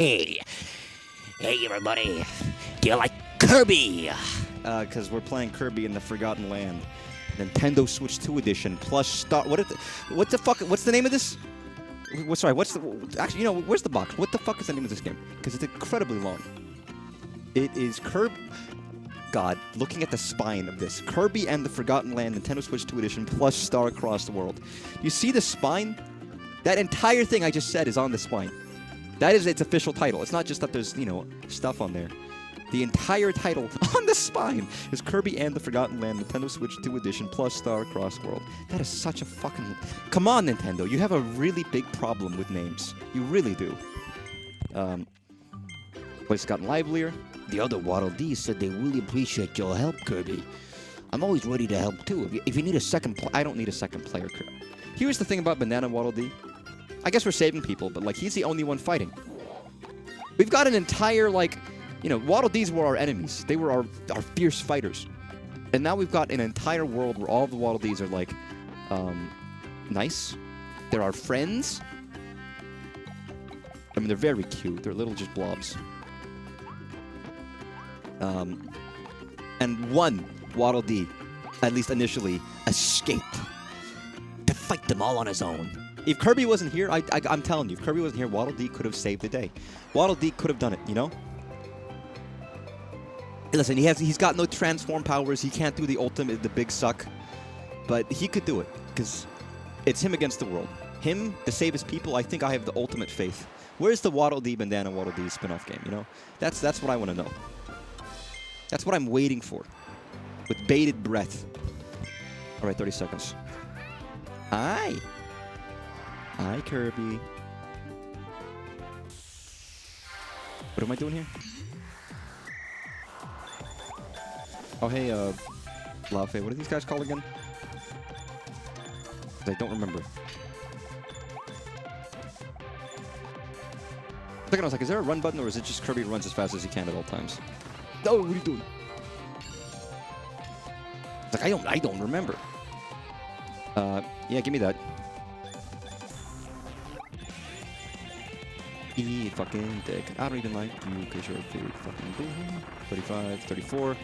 Hey, hey everybody, do you like Kirby? Because we're playing Kirby in the Forgotten Land. Nintendo Switch 2 edition plus Star... What the fuck... What's the name of this? Sorry, what's the... Actually, where's the box? What the fuck is the name of this game? Because it's incredibly long. It is Kirby... God, looking at the spine of this. Kirby and the Forgotten Land Nintendo Switch 2 edition plus Star Across the World. You see the spine? That entire thing I just said is on the spine. That is its official title. It's not just that there's, stuff on there. The entire title on the spine is Kirby and the Forgotten Land Nintendo Switch 2 edition plus Star Across the World. That is such a fucking... Come on, Nintendo. You have a really big problem with names. You really do. Place gotten livelier. The other Waddle Dees said they really appreciate your help, Kirby. I'm always ready to help too. If you need a second player... I don't need a second player. Here's the thing about Banana Waddle Dee. I guess we're saving people, but, he's the only one fighting. We've got an entire, Waddle Dees were our enemies. They were our fierce fighters. And now we've got an entire world where all the Waddle Dees are, nice. They're our friends. I mean, they're very cute. They're little just blobs. And one Waddle Dee, at least initially, escaped to fight them all on his own. If Kirby wasn't here, I'm telling you, if Kirby wasn't here, Waddle Dee could have saved the day. Waddle Dee could have done it, Listen, he's got no transform powers. He can't do the ultimate, the big suck. But he could do it, because it's him against the world. Him to save his people, I think I have the ultimate faith. Where's the Waddle Dee Bandana Waddle Dee spin-off game, That's what I want to know. That's what I'm waiting for. With bated breath. Alright, 30 seconds. Hi! Hi, Kirby. What am I doing here? Oh, hey, Laufey. What are these guys called again? I don't remember. Second, I was like, is there a run button, or is it just Kirby runs as fast as he can at all times? No, what are you doing? It's like, I don't remember. Yeah, give me that. You fucking dick. I don't even like you because you're a big fucking boom. 35, 34.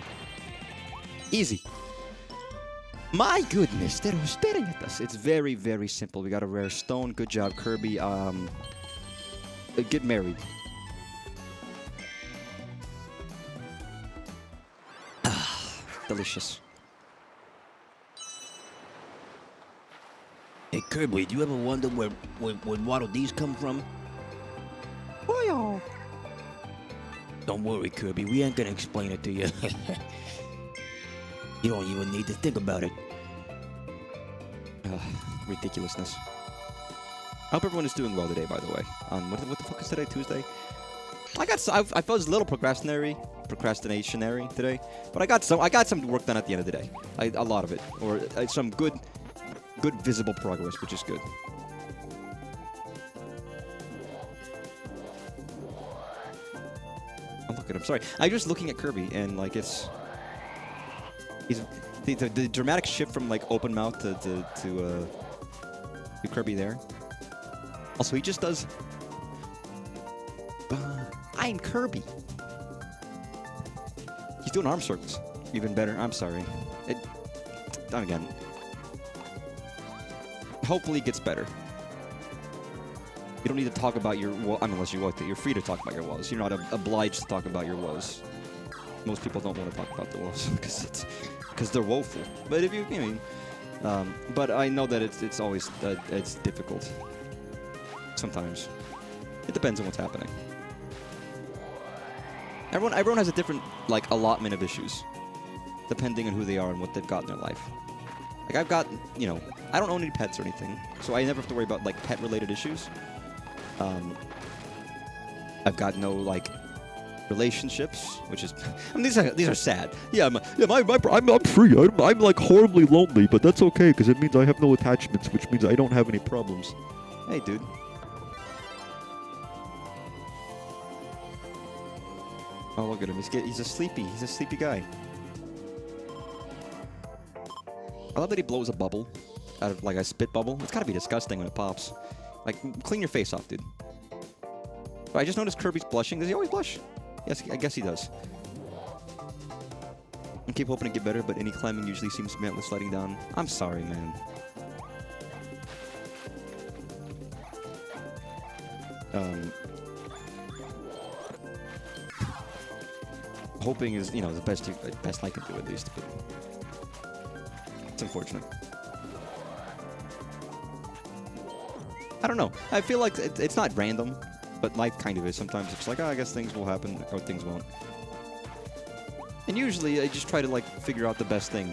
Easy. My goodness, they're staring at us. It's very, very simple. We got a rare stone. Good job, Kirby. Get married. Delicious. Hey, Kirby, do you ever wonder where Waddle Dees come from? Oh, Don't worry, Kirby. We ain't gonna explain it to you. You don't even need to think about it. Ridiculousness. I hope everyone is doing well today, by the way. What the fuck is today? Tuesday? I felt a little procrastinationary today, but I got some work done at the end of the day. A lot of it, or some good visible progress, which is good. Oh, look at him. Sorry, I'm just looking at Kirby, and he's the dramatic shift from open mouth to Kirby there. Also, he just does. I'm Kirby. He's doing arm circles. Even better. I'm sorry. Again. Hopefully it gets better. You don't need to talk about your woes. Unless you want to. You're free to talk about your woes. You're not obliged to talk about your woes. Most people don't want to talk about the woes because they're woeful. But if but I know that it's always it's difficult. Sometimes. It depends on what's happening. Everyone has a different, allotment of issues. Depending on who they are and what they've got in their life. I've got, I don't own any pets or anything. So I never have to worry about, pet-related issues. I've got no, relationships, which is... these are sad. Yeah, I'm free. I'm horribly lonely, but that's okay, because it means I have no attachments, which means I don't have any problems. Hey, dude. Oh, look at him. He's a sleepy guy. I love that he blows a bubble out of, a spit bubble. It's gotta be disgusting when it pops. Clean your face off, dude. But I just noticed Kirby's blushing. Does he always blush? Yes, I guess he does. I keep hoping to get better, but any climbing usually seems to be met with sliding down. I'm sorry, man. Hoping is, you know, the best I can do at least. But it's unfortunate. I don't know. I feel like it's not random, but life kind of is. Sometimes it's like, oh, I guess things will happen or things won't. And usually I just try to like figure out the best thing.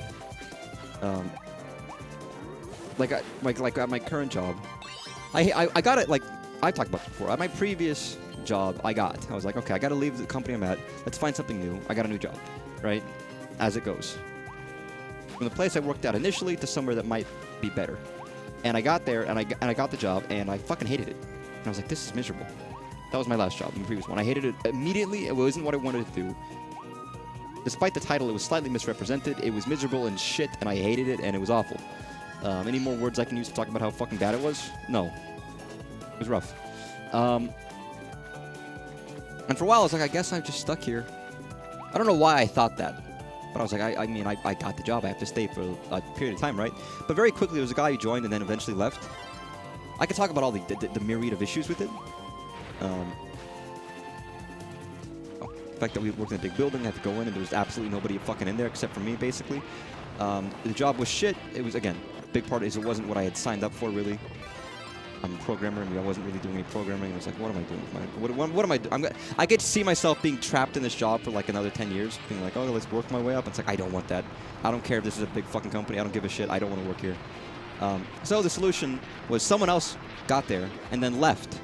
Like at my current job, I got it like I talked about before. At my previous job, I was like, okay, I got to leave the company I'm at. Let's find something new. I got a new job, right? As it goes. From the place I worked at initially to somewhere that might be better. And I got there, and I got the job, and I fucking hated it. And I was like, this is miserable. That was my last job, the previous one. I hated it immediately. It wasn't what I wanted to do. Despite the title, it was slightly misrepresented. It was miserable and shit, and I hated it, and it was awful. Any more words I can use to talk about how fucking bad it was? No. It was rough. And for a while, I was like, I guess I'm just stuck here. I don't know why I thought that. But I was like, I mean, I got the job. I have to stay for a period of time, right? But very quickly, there was a guy who joined and then eventually left. I could talk about all the myriad of issues with it. The fact that we worked in a big building, I had to go in, and there was absolutely nobody fucking in there except for me, basically. The job was shit. It was, again, a big part is it wasn't what I had signed up for, really. I'm a programmer, and I wasn't really doing any programming. I was like, what am I doing with my... What am I doing? I get to see myself being trapped in this job for like another 10 years, being like, oh, let's work my way up. It's like, I don't want that. I don't care if this is a big fucking company. I don't give a shit. I don't want to work here. So the solution was someone else got there and then left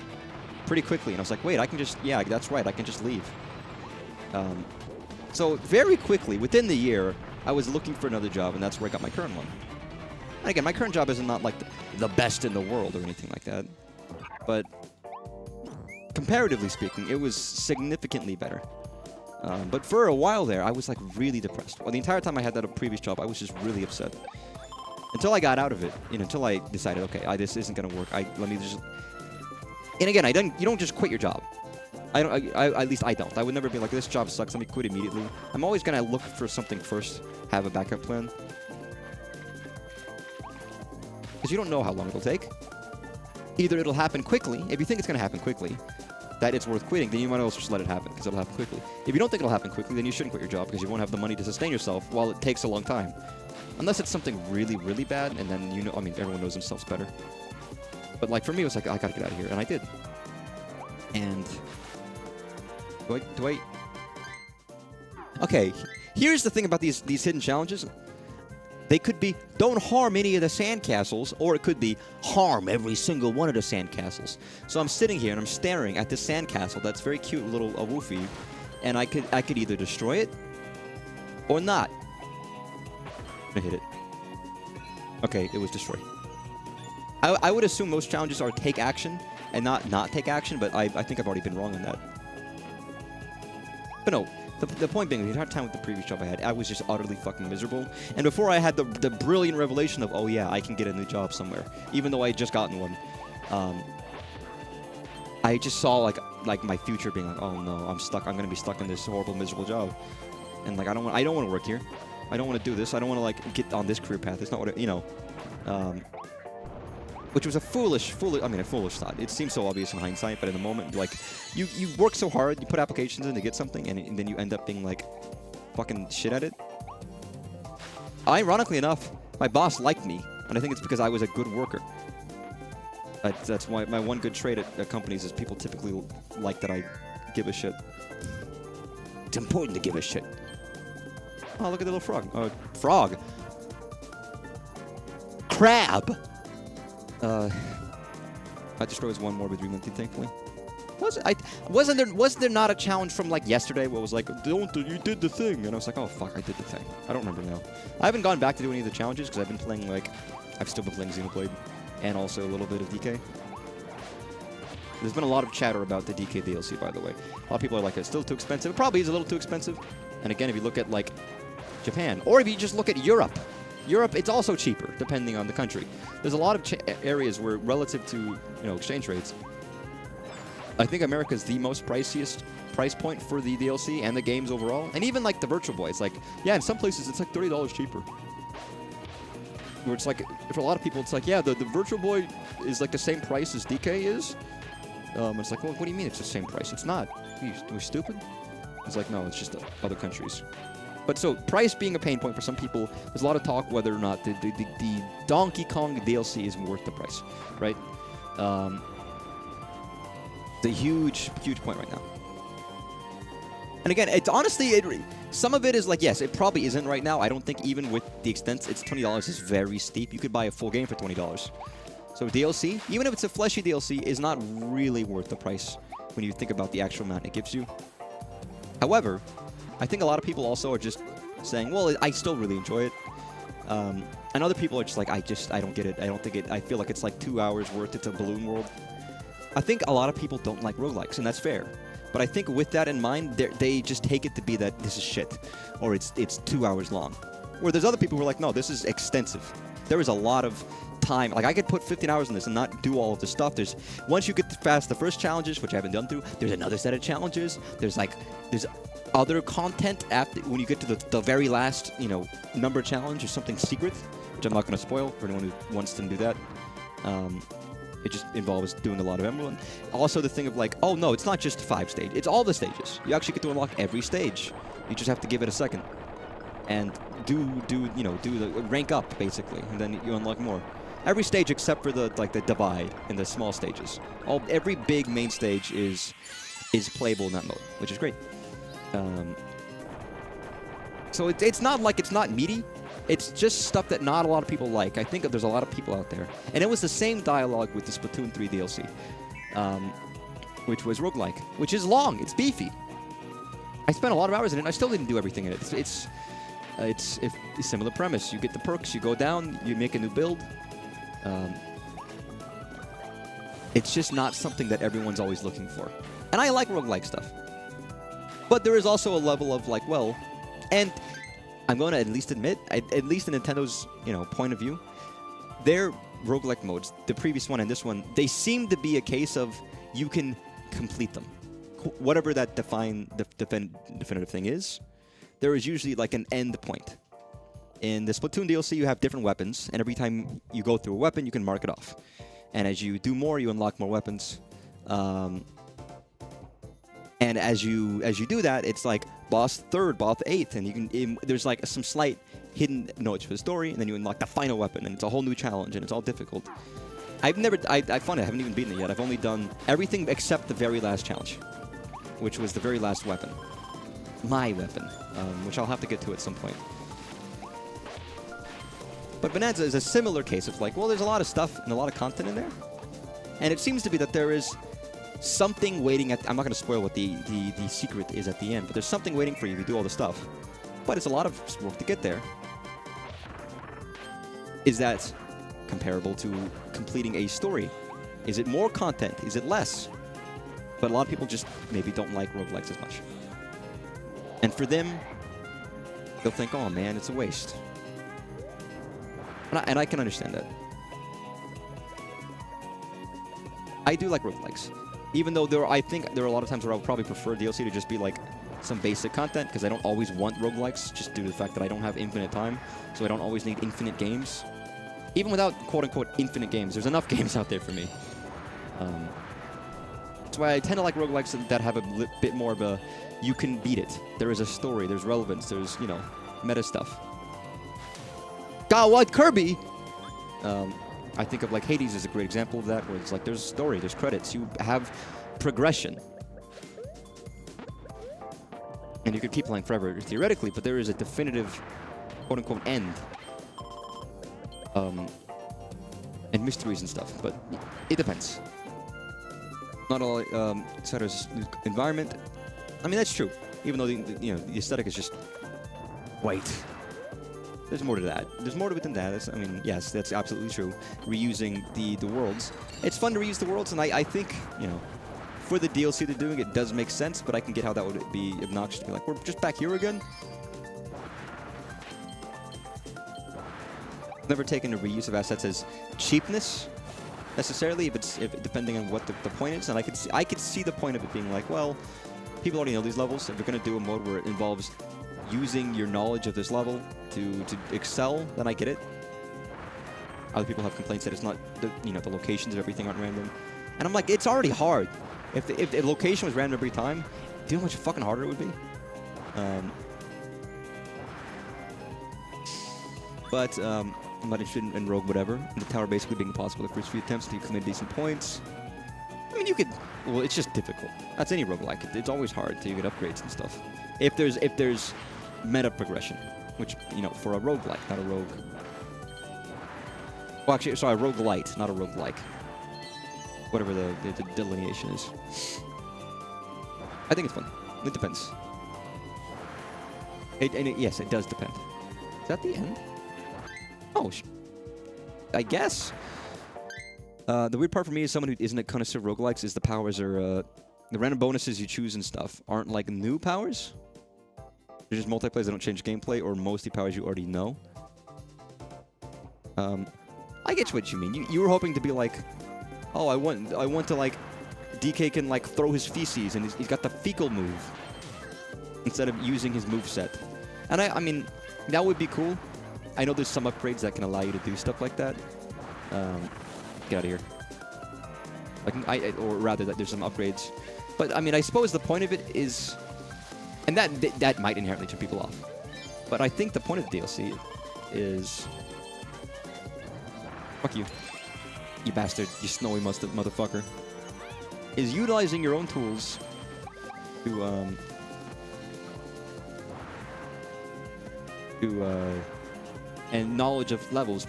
pretty quickly. And I was like, wait, I can just... Yeah, that's right. I can just leave. So very quickly, within the year, I was looking for another job, and that's where I got my current one. And again, my current job isn't not like the best in the world or anything like that, but comparatively speaking, it was significantly better. But for a while there, I was like really depressed. Well, the entire time I had that previous job, I was just really upset. Until I got out of it, you know, until I decided, okay, this isn't gonna work. Let me just. And again, you don't just quit your job. At least I don't. I would never be like, this job sucks, let me quit immediately. I'm always gonna look for something first, have a backup plan. Because you don't know how long it'll take. Either it'll happen quickly. If you think it's going to happen quickly, that it's worth quitting, then you might as well just let it happen, because it'll happen quickly. If you don't think it'll happen quickly, then you shouldn't quit your job, because you won't have the money to sustain yourself while it takes a long time. Unless it's something really, really bad, and then you know, I mean, everyone knows themselves better. But like for me, it was like, I gotta get out of here, and I did. And do I? Okay, here's the thing about these hidden challenges. They could be, don't harm any of the sandcastles, or it could be, harm every single one of the sandcastles. So I'm sitting here and I'm staring at this sandcastle that's very cute, little woofy, and I could either destroy it or not. I'm gonna hit it. Okay, it was destroyed. I would assume most challenges are take action and not take action, but I think I've already been wrong on that. But no. The point being, the entire time with the previous job I had, I was just utterly fucking miserable. And before I had the brilliant revelation of, oh yeah, I can get a new job somewhere, even though I had just gotten one, I just saw like my future being like, oh no, I'm stuck. I'm gonna be stuck in this horrible, miserable job, and like I don't want to work here. I don't want to do this. I don't want to like get on this career path. It's not what you know. Which was a foolish thought. It seems so obvious in hindsight, but in the moment, like, you work so hard, you put applications in to get something, and then you end up being, like, fucking shit at it. Ironically enough, my boss liked me, and I think it's because I was a good worker. That's why my one good trait at companies is people typically like that I give a shit. It's important to give a shit. Oh, look at the little frog. Frog. Crab! I destroyed one more with Dreamland, thankfully. Wasn't there not a challenge from like yesterday where it was like, you did the thing, and I was like, oh fuck, I did the thing. I don't remember now. I haven't gone back to do any of the challenges because I've been playing I've still been playing Xenoblade, and also a little bit of DK. There's been a lot of chatter about the DK DLC, by the way. A lot of people are like, it's still too expensive. It probably is a little too expensive. And again, if you look at like Japan, or if you just look at Europe, it's also cheaper, depending on the country. There's a lot of areas where, relative to exchange rates, I think America is the most priciest price point for the DLC and the games overall. And even like the Virtual Boy, it's like, yeah, in some places it's like $30 cheaper. Where it's like, for a lot of people, it's like, yeah, the Virtual Boy is like the same price as DK is. It's like, well, what do you mean it's the same price? It's not. Are we stupid? It's like, no, it's just other countries. But so, price being a pain point for some people, there's a lot of talk whether or not the Donkey Kong DLC is worth the price, right? It's a huge, huge point right now. And again, it's honestly, some of it is like, yes, it probably isn't right now. I don't think even with the extent it's $20 is very steep. You could buy a full game for $20. So DLC, even if it's a fleshy DLC, is not really worth the price when you think about the actual amount it gives you. However, I think a lot of people also are just saying, well, I still really enjoy it. And other people are just like, I don't get it. I don't think it, I feel like it's like 2 hours worth. It's a balloon world. I think a lot of people don't like roguelikes, and that's fair. But I think with that in mind, they just take it to be that this is shit, or it's 2 hours long. Where there's other people who are like, no, this is extensive. There is a lot of time. Like, I could put 15 hours in this and not do all of the stuff. Once you get past the first challenges, which I haven't done through, there's another set of challenges. There's other content after when you get to the very last, number challenge or something secret, which I'm not going to spoil for anyone who wants to do that. It just involves doing a lot of emerald. Also, the thing of like, oh no, it's not just 5 stages. It's all the stages. You actually get to unlock every stage. You just have to give it a second and do the rank up basically, and then you unlock more. Every stage except for the divide and the small stages. Every big main stage is playable in that mode, which is great. So it's not like it's not meaty. It's just stuff that not a lot of people like. I think there's a lot of people out there. And it was the same dialogue with the Splatoon 3 DLC, which was roguelike, which is long. It's beefy. I spent a lot of hours in it, and I still didn't do everything in it. It's a similar premise. You get the perks, you go down, you make a new build. It's just not something that everyone's always looking for. And I like roguelike stuff. But there is also a level of like, well, and I'm going to at least admit, at least in Nintendo's point of view, their roguelike modes, the previous one and this one, they seem to be a case of you can complete them. Whatever that definitive thing is, there is usually like an end point. In the Splatoon DLC, you have different weapons, and every time you go through a weapon, you can mark it off. And as you do more, you unlock more weapons. And as you do that, it's like boss 3rd, boss 8th, and there's like some slight hidden notes for the story, and then you unlock the final weapon, and it's a whole new challenge, and it's all difficult. I found it, I haven't even beaten it yet. I've only done everything except the very last challenge, which was the very last weapon. My weapon, which I'll have to get to at some point. But Bonanza is a similar case of like, well, there's a lot of stuff and a lot of content in there, and it seems to be that there is something waiting at... I'm not going to spoil what the secret is at the end, but there's something waiting for you if you do all the stuff. But it's a lot of work to get there. Is that comparable to completing a story? Is it more content? Is it less? But a lot of people just maybe don't like roguelikes as much. And for them, they'll think, oh man, it's a waste. And I can understand that. I do like roguelikes. Even though I think there are a lot of times where I would probably prefer DLC to just be like some basic content, because I don't always want roguelikes, just due to the fact that I don't have infinite time, so I don't always need infinite games. Even without quote-unquote infinite games, there's enough games out there for me. That's why I tend to like roguelikes that have a bit more of a, you can beat it. There is a story, there's relevance, there's, meta stuff. God, what? Kirby? I think of like Hades as a great example of that, where it's like there's a story, there's credits, you have progression. And you could keep playing forever, theoretically, but there is a definitive, quote-unquote, end. And mysteries and stuff, but it depends. Not all, Setter's environment. I mean, that's true. Even though the aesthetic is just white. There's more to that. There's more to it than that. Yes, that's absolutely true. Reusing the worlds. It's fun to reuse the worlds, and I think, for the DLC they're doing, it does make sense, but I can get how that would be obnoxious to be like, we're just back here again? Never taken a reuse of assets as cheapness. necessarily, if depending on what the point is. And I could see the point of it being like, well, people already know these levels. If you're going to do a mode where it involves using your knowledge of this level to excel, then I get it. Other people have complaints that it's not, the locations of everything aren't random. And I'm like, it's already hard. If the location was random every time, do you know how much fucking harder it would be? But I'm not interested in Rogue whatever. And the tower basically being impossible the first few attempts to accumulate decent points. I mean, you could... Well, it's just difficult. That's any roguelike. It's always hard till you get upgrades and stuff. If there's meta progression, which, for a roguelike, not a rogue... Well, actually, sorry, a roguelite, not a roguelike. Whatever the delineation is. I think it's fun. It depends. Yes, it does depend. Is that the end? Oh, I guess. The weird part for me as someone who isn't a connoisseur of roguelikes is the powers are... the random bonuses you choose and stuff aren't like new powers. They're just multiplayers that don't change gameplay, or mostly powers you already know. I get what you mean. You were hoping to be like, oh, I want to like, DK can like throw his feces and he's got the fecal move instead of using his move set. And I mean, that would be cool. I know there's some upgrades that can allow you to do stuff like that. Get out of here. Or rather, that there's some upgrades. But I mean, I suppose the point of it is, and that might inherently turn people off. But I think the point of the DLC is, fuck you, you bastard, you snowy motherfucker, is utilizing your own tools to and knowledge of levels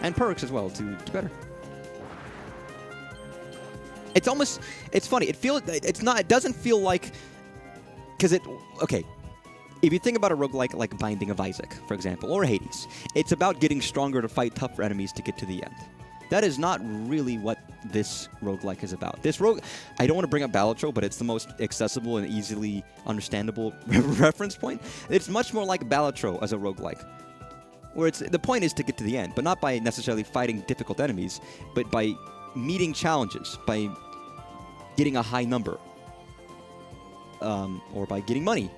and perks as well to do better. It's almost, it's funny. It doesn't feel like, okay, if you think about a roguelike like Binding of Isaac, for example, or Hades, it's about getting stronger to fight tougher enemies to get to the end. That is not really what this roguelike is about. I don't want to bring up Balatro, but it's the most accessible and easily understandable reference point. It's much more like Balatro as a roguelike, where the point is to get to the end, but not by necessarily fighting difficult enemies, but by meeting challenges, by getting a high number, or by getting money.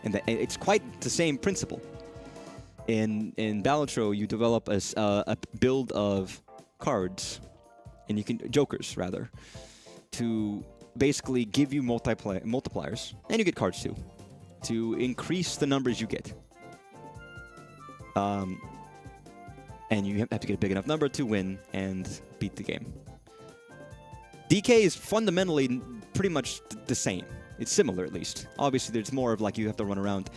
And it's quite the same principle. In Balatro, you develop a build of cards, and jokers rather, to basically give you multipliers, and you get cards too, to increase the numbers you get. And you have to get a big enough number to win and beat the game. DK is fundamentally pretty much the same. It's similar, at least. Obviously, there's more of like you have to run around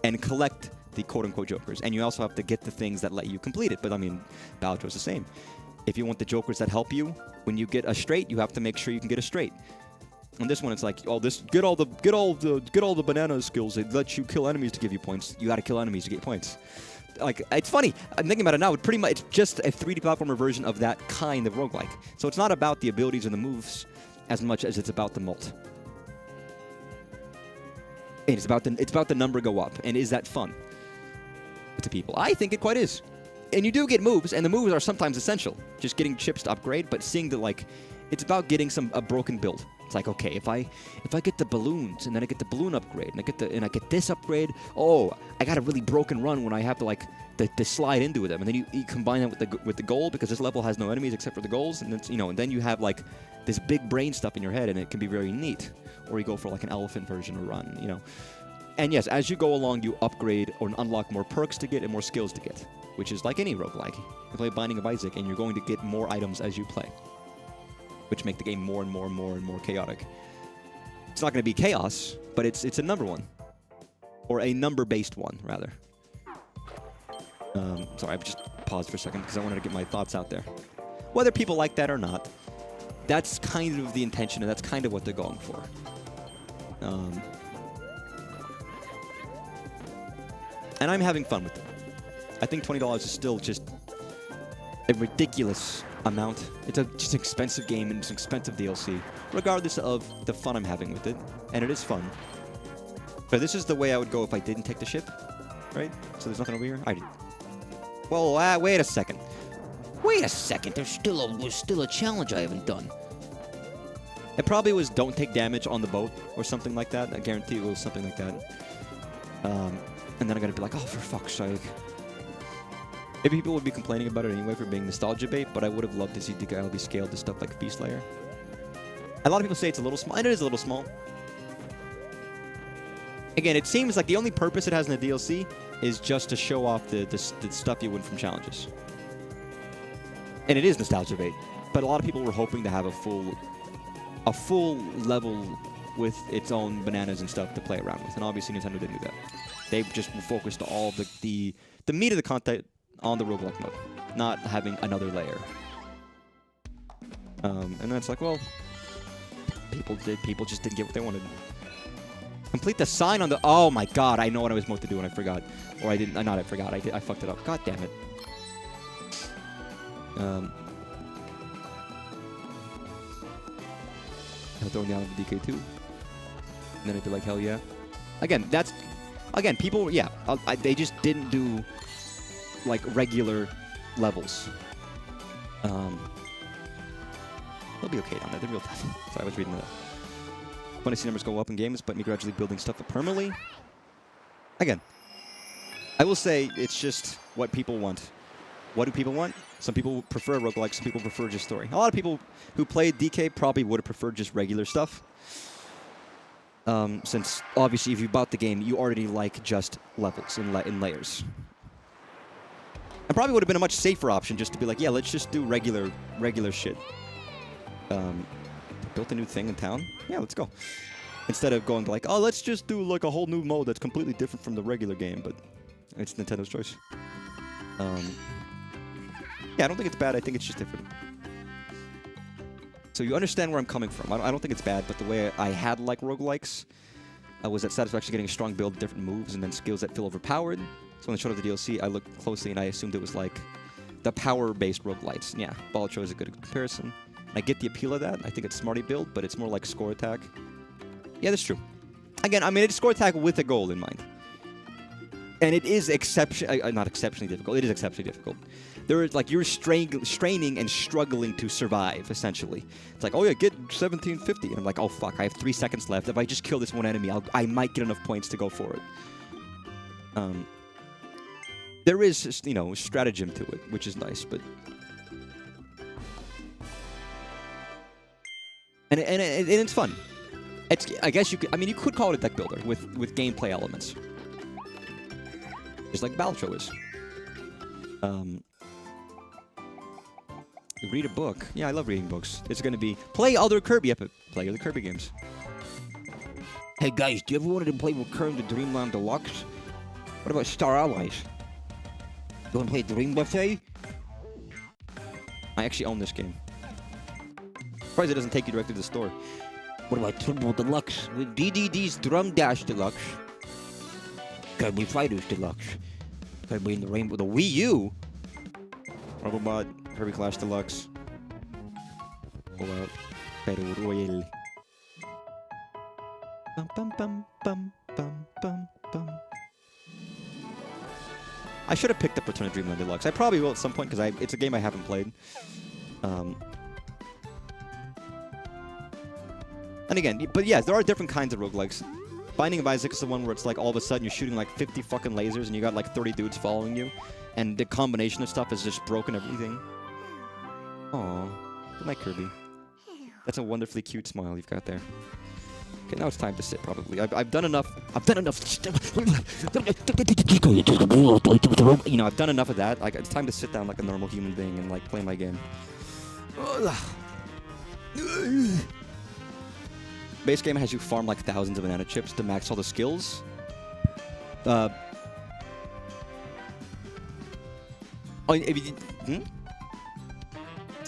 and collect the quote-unquote jokers, and you also have to get the things that let you complete it. But I mean, Balatro is the same. If you want the jokers that help you, when you get a straight, you have to make sure you can get a straight. On this one, it's like, oh, get all the banana skills. It lets you kill enemies to give you points. You got to kill enemies to get points. Like, it's funny. I'm thinking about it now. It's just a 3D platformer version of that kind of roguelike. So it's not about the abilities and the moves as much as it's about the mult. And it's about the number go up. And is that fun to people? I think it quite is. And you do get moves, and the moves are sometimes essential. Just getting chips to upgrade, but seeing that, like, it's about getting a broken build. It's like, okay, if I get the balloons, and then I get the balloon upgrade, and I get this upgrade, oh, I got a really broken run when I have to, like, to slide into them, and then you combine that with the gold, because this level has no enemies except for the goals, and it's, and then you have, like, this big brain stuff in your head, and it can be very neat. Or you go for, like, an elephant version or run, And yes, as you go along, you upgrade or unlock more perks to get and more skills to get, which is like any roguelike. You play Binding of Isaac, and you're going to get more items as you play, which make the game more and more and more and more chaotic. It's not going to be chaos, but it's a number one. Or a number-based one, rather. Sorry, I've just paused for a second because I wanted to get my thoughts out there. Whether people like that or not, that's kind of the intention, and that's kind of what they're going for. And I'm having fun with it. I think $20 is still just a ridiculous amount. It's just an expensive game and it's an expensive DLC, regardless of the fun I'm having with it. And it is fun. But this is the way I would go if I didn't take the ship, right? So there's nothing over here? Well, wait a second. Wait a second. There's still a challenge I haven't done. It probably was don't take damage on the boat or something like that. I guarantee it was something like that. And then I'm going to be like, oh, for fuck's sake. Maybe people would be complaining about it anyway for being nostalgia bait, but I would have loved to see DKL be scaled to stuff like Beast Layer. A lot of people say it's a little small, and it is a little small. Again, it seems like the only purpose it has in the DLC is just to show off the stuff you win from challenges. And it is nostalgia bait, but a lot of people were hoping to have a full level with its own bananas and stuff to play around with, and obviously Nintendo didn't do that. They just focused all the meat of the content on the roguelike mode, not having another layer. And then it's like, well, people just didn't get what they wanted. Complete the sign on the... Oh my god, I know what I was supposed to do and I forgot. Or I didn't... Not I forgot, I fucked it up. God damn it. I'll throw down the DK2. And then I'd be like, hell yeah. Again, that's... Again, people... Yeah, they just didn't do, like, regular levels. They'll be okay down there. They're real tough. Sorry, I was reading that. Want to see numbers go up in games, but me gradually building stuff up permanently. Again, I will say it's just what people want. What do people want? Some people prefer roguelikes, some people prefer just story. A lot of people who played DK probably would have preferred just regular stuff. Since, obviously, if you bought the game, you already like just levels in layers. And probably would have been a much safer option just to be like, yeah, let's just do regular shit. Built a new thing in town? Yeah, let's go. Instead of going like, oh, let's just do like a whole new mode that's completely different from the regular game, but it's Nintendo's choice. Yeah, I don't think it's bad. I think it's just different. So you understand where I'm coming from. I don't think it's bad, but the way I had like roguelikes was that satisfaction getting a strong build, different moves, and then skills that feel overpowered. So when they showed up the DLC, I looked closely and I assumed it was like the power-based roguelites. Yeah, Ball Cho is a good comparison. I get the appeal of that. I think it's smarty build, but it's more like score attack. Yeah, that's true. Again, I mean, it's score attack with a goal in mind. And it is not exceptionally difficult. It is exceptionally difficult. There is, like, you're straining and struggling to survive, essentially. It's like, oh yeah, get 1750. And I'm like, oh fuck, I have 3 seconds left. If I just kill this one enemy, I might get enough points to go for it. There is, you know, stratagem to it, which is nice, but... And it's fun. I guess you could. I mean, you could call it a deck builder with gameplay elements, just like Baltro is. Read a book. Yeah, I love reading books. It's going to be play other Kirby play other Kirby games. Hey guys, do you ever wanted to play Return to Dreamland Deluxe? What about Star Allies? You want to play Dream Buffet? I actually own this game. Surprised it doesn't take you directly to the store. What about Turbo Deluxe? With DDD's Drum Dash Deluxe? Kirby Fighters Deluxe? Kirby in the Rainbow, the Wii U? Robobot, Kirby Clash Deluxe. Pull out. Battle Royale. Bum bum bum bum bum bum bum. I should have picked up Return to Dreamland Deluxe. I probably will at some point because it's a game I haven't played. And again, but yes, there are different kinds of roguelikes. Binding of Isaac is the one where it's like all of a sudden you're shooting like 50 fucking lasers and you got like 30 dudes following you. And the combination of stuff has just broken everything. Aww. Good night, Kirby. That's a wonderfully cute smile you've got there. Okay, now it's time to sit, probably. I've done enough. You know, I've done enough of that. Like, it's time to sit down like a normal human being and like play my game. Base game has you farm like thousands of banana chips to max all the skills. To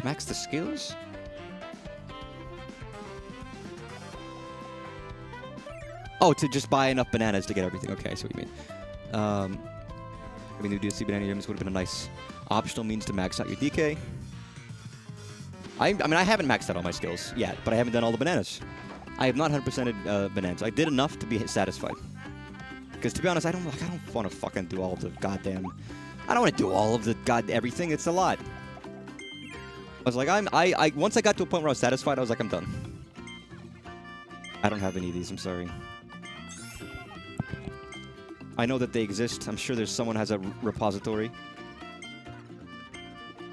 max the skills? Oh, to just buy enough bananas to get everything. Okay, I see what you mean. I mean, the DLC banana items would have been a nice optional means to max out your DK. I mean, I haven't maxed out all my skills yet, but I haven't done all the bananas. I have not 100%ed bananas. I did enough to be satisfied. Because to be honest, I don't want to fucking do all of the goddamn... I don't want to do all of the everything. It's a lot. was like, I once I got to a point where I was satisfied, I was like, I'm done. I don't have any of these, I'm sorry. I know that they exist. I'm sure there's someone has a repository.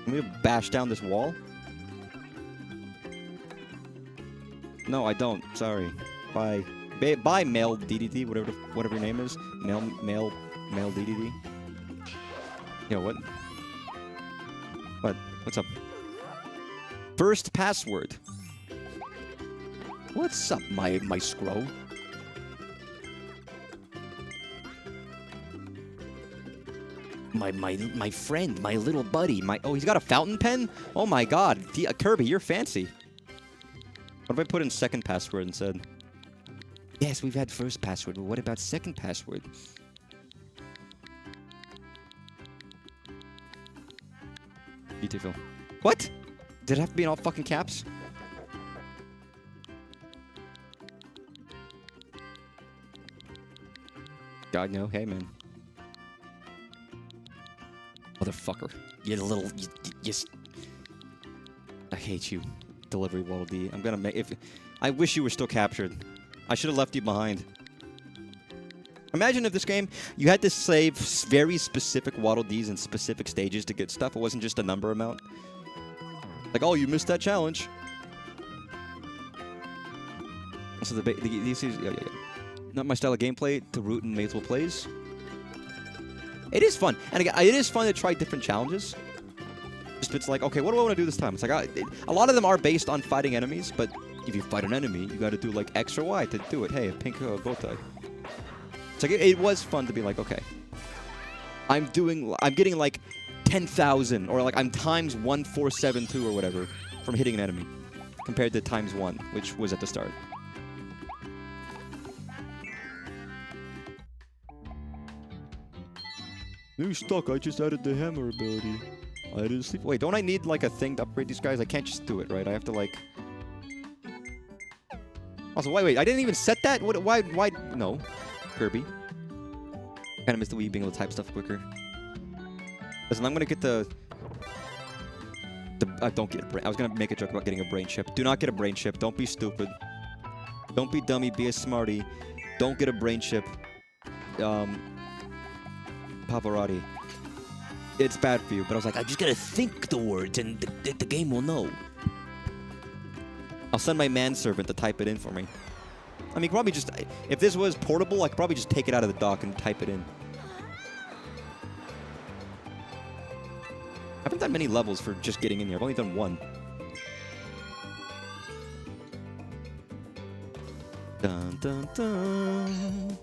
I'm gonna bash down this wall? No, I don't. Sorry. Bye. Bye, male DDD, whatever your name is. Male DDD. Yo, what? What? What's up? First password. What's up, my scroll? My friend, my little buddy, oh, he's got a fountain pen? Oh my god, Kirby, you're fancy. What if I put in second password instead? Yes, we've had first password, but what about second password? Beautiful. What? Did it have to be in all fucking caps? God, no. Hey, man. Motherfucker. You little... I hate you. Delivery Waddle D. I'm gonna make... I wish you were still captured. I should have left you behind. Imagine if this game, you had to save very specific Waddle Dees in specific stages to get stuff. It wasn't just a number amount. Like, oh, you missed that challenge. So these is... Yeah. Not my style of gameplay to root in multiple plays. It is fun. And again, it is fun to try different challenges. Just it's like, okay, what do I want to do this time? It's like, a lot of them are based on fighting enemies, but if you fight an enemy, you got to do like X or Y to do it. Hey, a pink bow tie. It's like, it was fun to be like, okay, I'm getting like 10,000 or like I'm times 1472 or whatever from hitting an enemy compared to times 1, which was at the start. New stock, I just added the hammer ability. I didn't sleep. Wait, don't I need like a thing to upgrade these guys? I can't just do it, right? I have to like... Also, wait, I didn't even set that? Why? No. Kirby. Kinda missed the Wii being able to type stuff quicker. Listen, I'm gonna get the don't get a brain. I was gonna make a joke about getting a brain chip. Do not get a brain chip. Don't be stupid. Don't be dummy. Be a smarty. Don't get a brain chip. Pavarotti. It's bad for you, but I was like, I just gotta think the words and the game will know. I'll send my manservant to type it in for me. I mean, probably just... If this was portable, I could probably just take it out of the dock and type it in. I haven't done many levels for just getting in here. I've only done 1. Dun, dun, dun.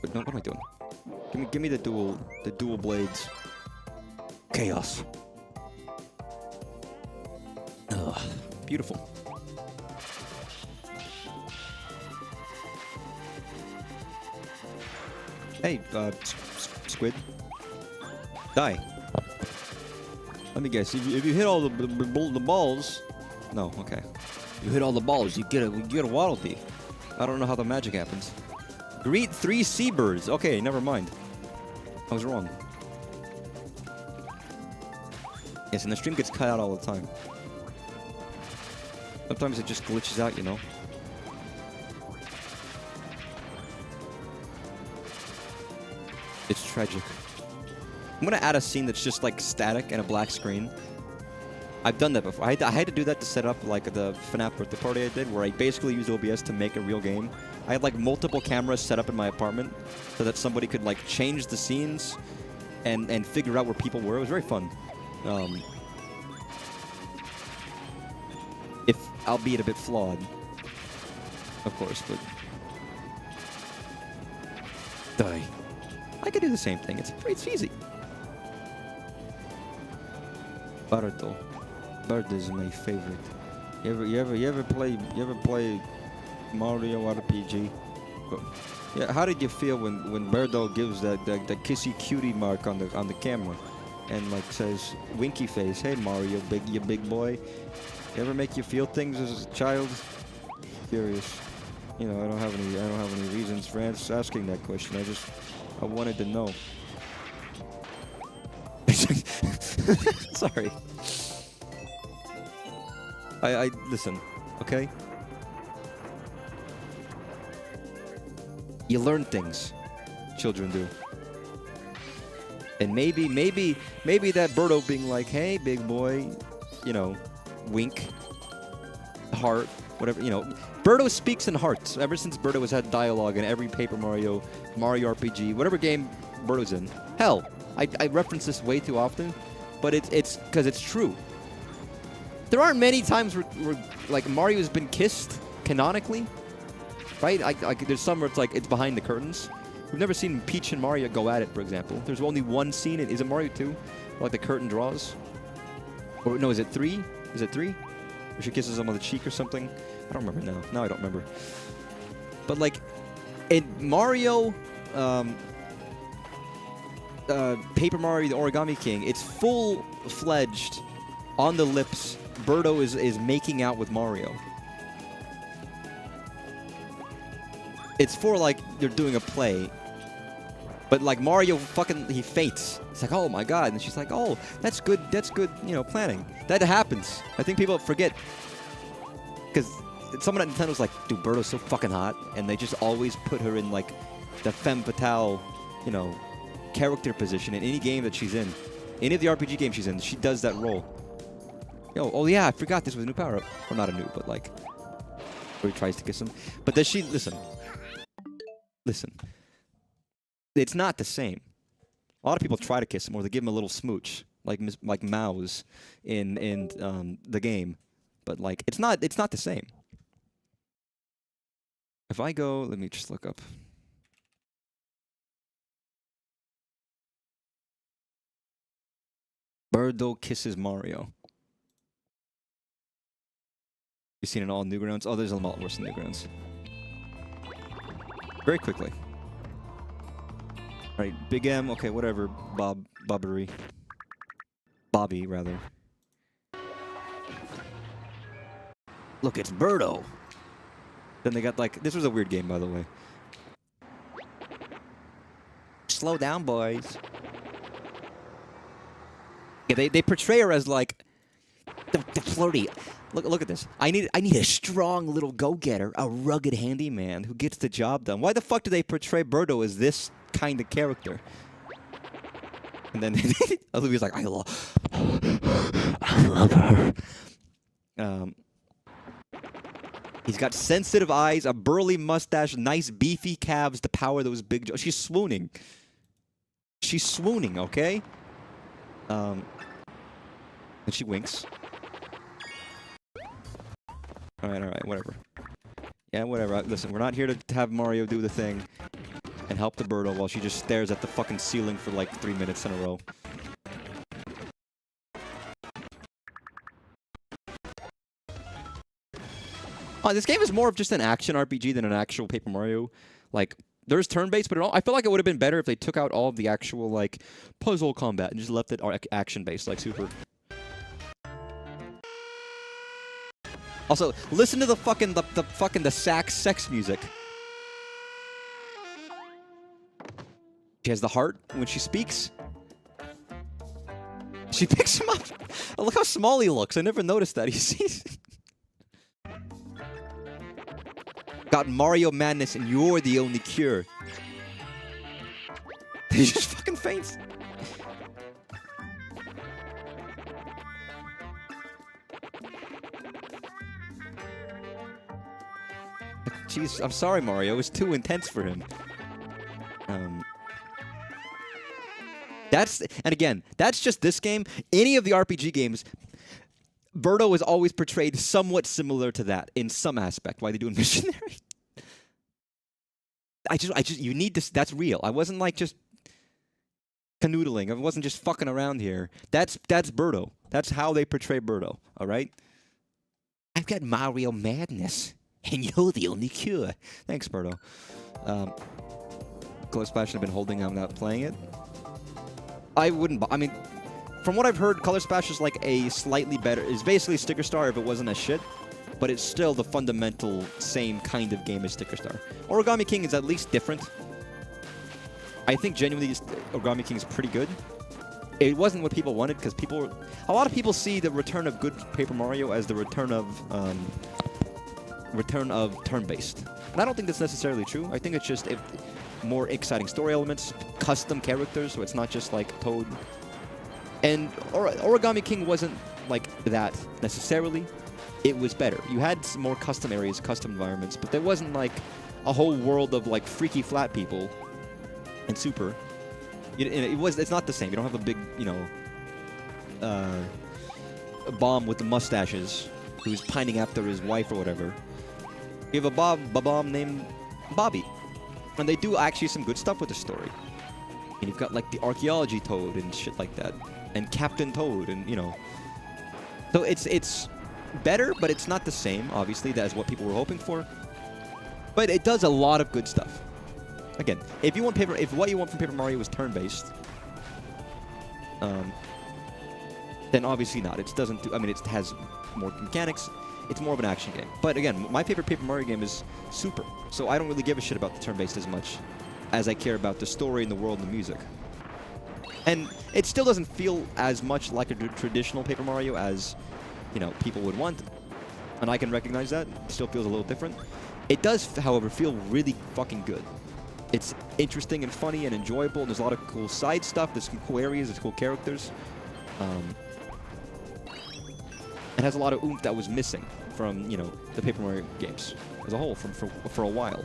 But no, what am I doing? Give me the dual blades. Chaos. Ugh, beautiful. Hey, squid. Die. Let me guess. If you hit all the balls, no, okay. You hit all the balls, you get a Waddle Dee. I don't know how the magic happens. Greet 3 seabirds. Okay, never mind. I was wrong. Yes, and the stream gets cut out all the time. Sometimes it just glitches out, you know. It's tragic. I'm gonna add a scene that's just like static and a black screen. I've done that before. I had to do that to set up like the FNAF birthday party I did, where I basically used OBS to make a real game. I had like multiple cameras set up in my apartment so that somebody could like change the scenes and figure out where people were. It was very fun. If albeit a bit flawed, of course, but die. I could do the same thing. It's easy. Bardo. Bardo is my favorite. You ever play Mario RPG? Yeah. How did you feel when Bardo gives that kissy cutie mark on the camera, and like says winky face? Hey Mario, you big boy. Ever make you feel things as a child? Curious. You know, I don't have any reasons for asking that question. I wanted to know. Sorry. I listen, okay? You learn things. Children do. And maybe that Birdo being like, hey, big boy, you know, wink, heart, whatever, you know. Birdo speaks in hearts. Ever since Birdo has had dialogue in every Paper Mario, Mario RPG, whatever game Birdo's in. Hell, I reference this way too often, but it's because it's true. There aren't many times where like Mario's been kissed canonically, right? Like there's some where it's like it's behind the curtains. We've never seen Peach and Mario go at it, for example. There's only one scene. Is it Mario 2? Like the curtain draws? Or no, is it 3? Is it 3? Where she kisses him on the cheek or something? I don't remember now. Now I don't remember. But like in Mario, Paper Mario, the Origami King, it's full-fledged on the lips. Birdo is making out with Mario. It's for like they're doing a play. But like Mario he faints. It's like, oh my god. And she's like, oh, that's good, you know, planning. That happens. I think people forget. Because someone at Nintendo's like, dude, Birdo's so fucking hot. And they just always put her in like the femme fatale, you know, character position in any game that she's in. Any of the RPG games she's in, she does that role. Yo, oh yeah, I forgot this was a new power-up. Well, not a new, but like, where he tries to kiss him. But does she, listen. It's not the same. A lot of people try to kiss him, or they give him a little smooch, like Mouse in the game. But like, it's not the same. If I go, let me just look up. Birdo kisses Mario. You've seen it all in Newgrounds? Oh, there's a lot worse than Newgrounds. Very quickly. Alright, Big M, okay, whatever. Bobby, rather. Look, it's Birdo. Then they got like, this was a weird game, by the way. Slow down, boys. Yeah, they portray her as like The flirty. Look at this. I need a strong little go-getter, a rugged handyman who gets the job done. Why the fuck do they portray Birdo as this kind of character? And then Olivia's like, I love her. He's got sensitive eyes, a burly mustache, nice beefy calves to power those big jaws. She's swooning. She's swooning, okay? And she winks. Alright, whatever. Yeah, whatever. Listen, we're not here to have Mario do the thing and help the Birdo while she just stares at the fucking ceiling for like 3 minutes in a row. This game is more of just an action RPG than an actual Paper Mario. Like, there's turn-based, but I feel like it would have been better if they took out all of the actual, like, puzzle combat and just left it action-based, like Super. Also, listen to the fucking sax sex music. She has the heart when she speaks. She picks him up. Oh, look how small he looks. I never noticed that. He's got Mario madness, and you're the only cure. He just fucking faints. Jeez, I'm sorry, Mario. It was too intense for him. And again, that's just this game. Any of the RPG games, Birdo is always portrayed somewhat similar to that in some aspect. Why are they doing missionary? You need this. That's real. I wasn't like just canoodling. I wasn't just fucking around here. That's Birdo. That's how they portray Birdo. All right. I've got Mario madness, and you're the only cure. Thanks, Birdo. Color Splash have been holding. I'm not playing it. I wouldn't. I mean, from what I've heard, Color Splash is like a slightly better. It's basically Sticker Star if it wasn't a shit, but it's still the fundamental same kind of game as Sticker Star. Origami King is at least different. I think genuinely Origami King is pretty good. it wasn't what people wanted because a lot of people see the return of good Paper Mario as the return of turn-based. And I don't think that's necessarily true. I think it's just more exciting story elements, custom characters, so it's not just like Toad. And Origami King wasn't like that necessarily. It was better. You had some more custom areas, custom environments, but there wasn't like a whole world of like freaky flat people in Super. It's not the same. You don't have a big, a bomb with the mustaches who's pining after his wife or whatever. You have a bomb named Bobby. And they do actually some good stuff with the story. And you've got like the archaeology Toad and shit like that. And Captain Toad and, So it's better, but it's not the same, obviously, as what people were hoping for. But it does a lot of good stuff. Again, if what you want from Paper Mario is turn-based, then obviously not. It doesn't do. I mean, it has more mechanics. It's more of an action game. But again, my favorite Paper Mario game is Super, so I don't really give a shit about the turn-based as much as I care about the story and the world and the music. And it still doesn't feel as much like a traditional Paper Mario as, people would want. And I can recognize that. It still feels a little different. It does, however, feel really fucking good. It's interesting and funny and enjoyable, and there's a lot of cool side stuff. There's some cool areas, there's cool characters. It has a lot of oomph that was missing from, the Paper Mario games as a whole for a while.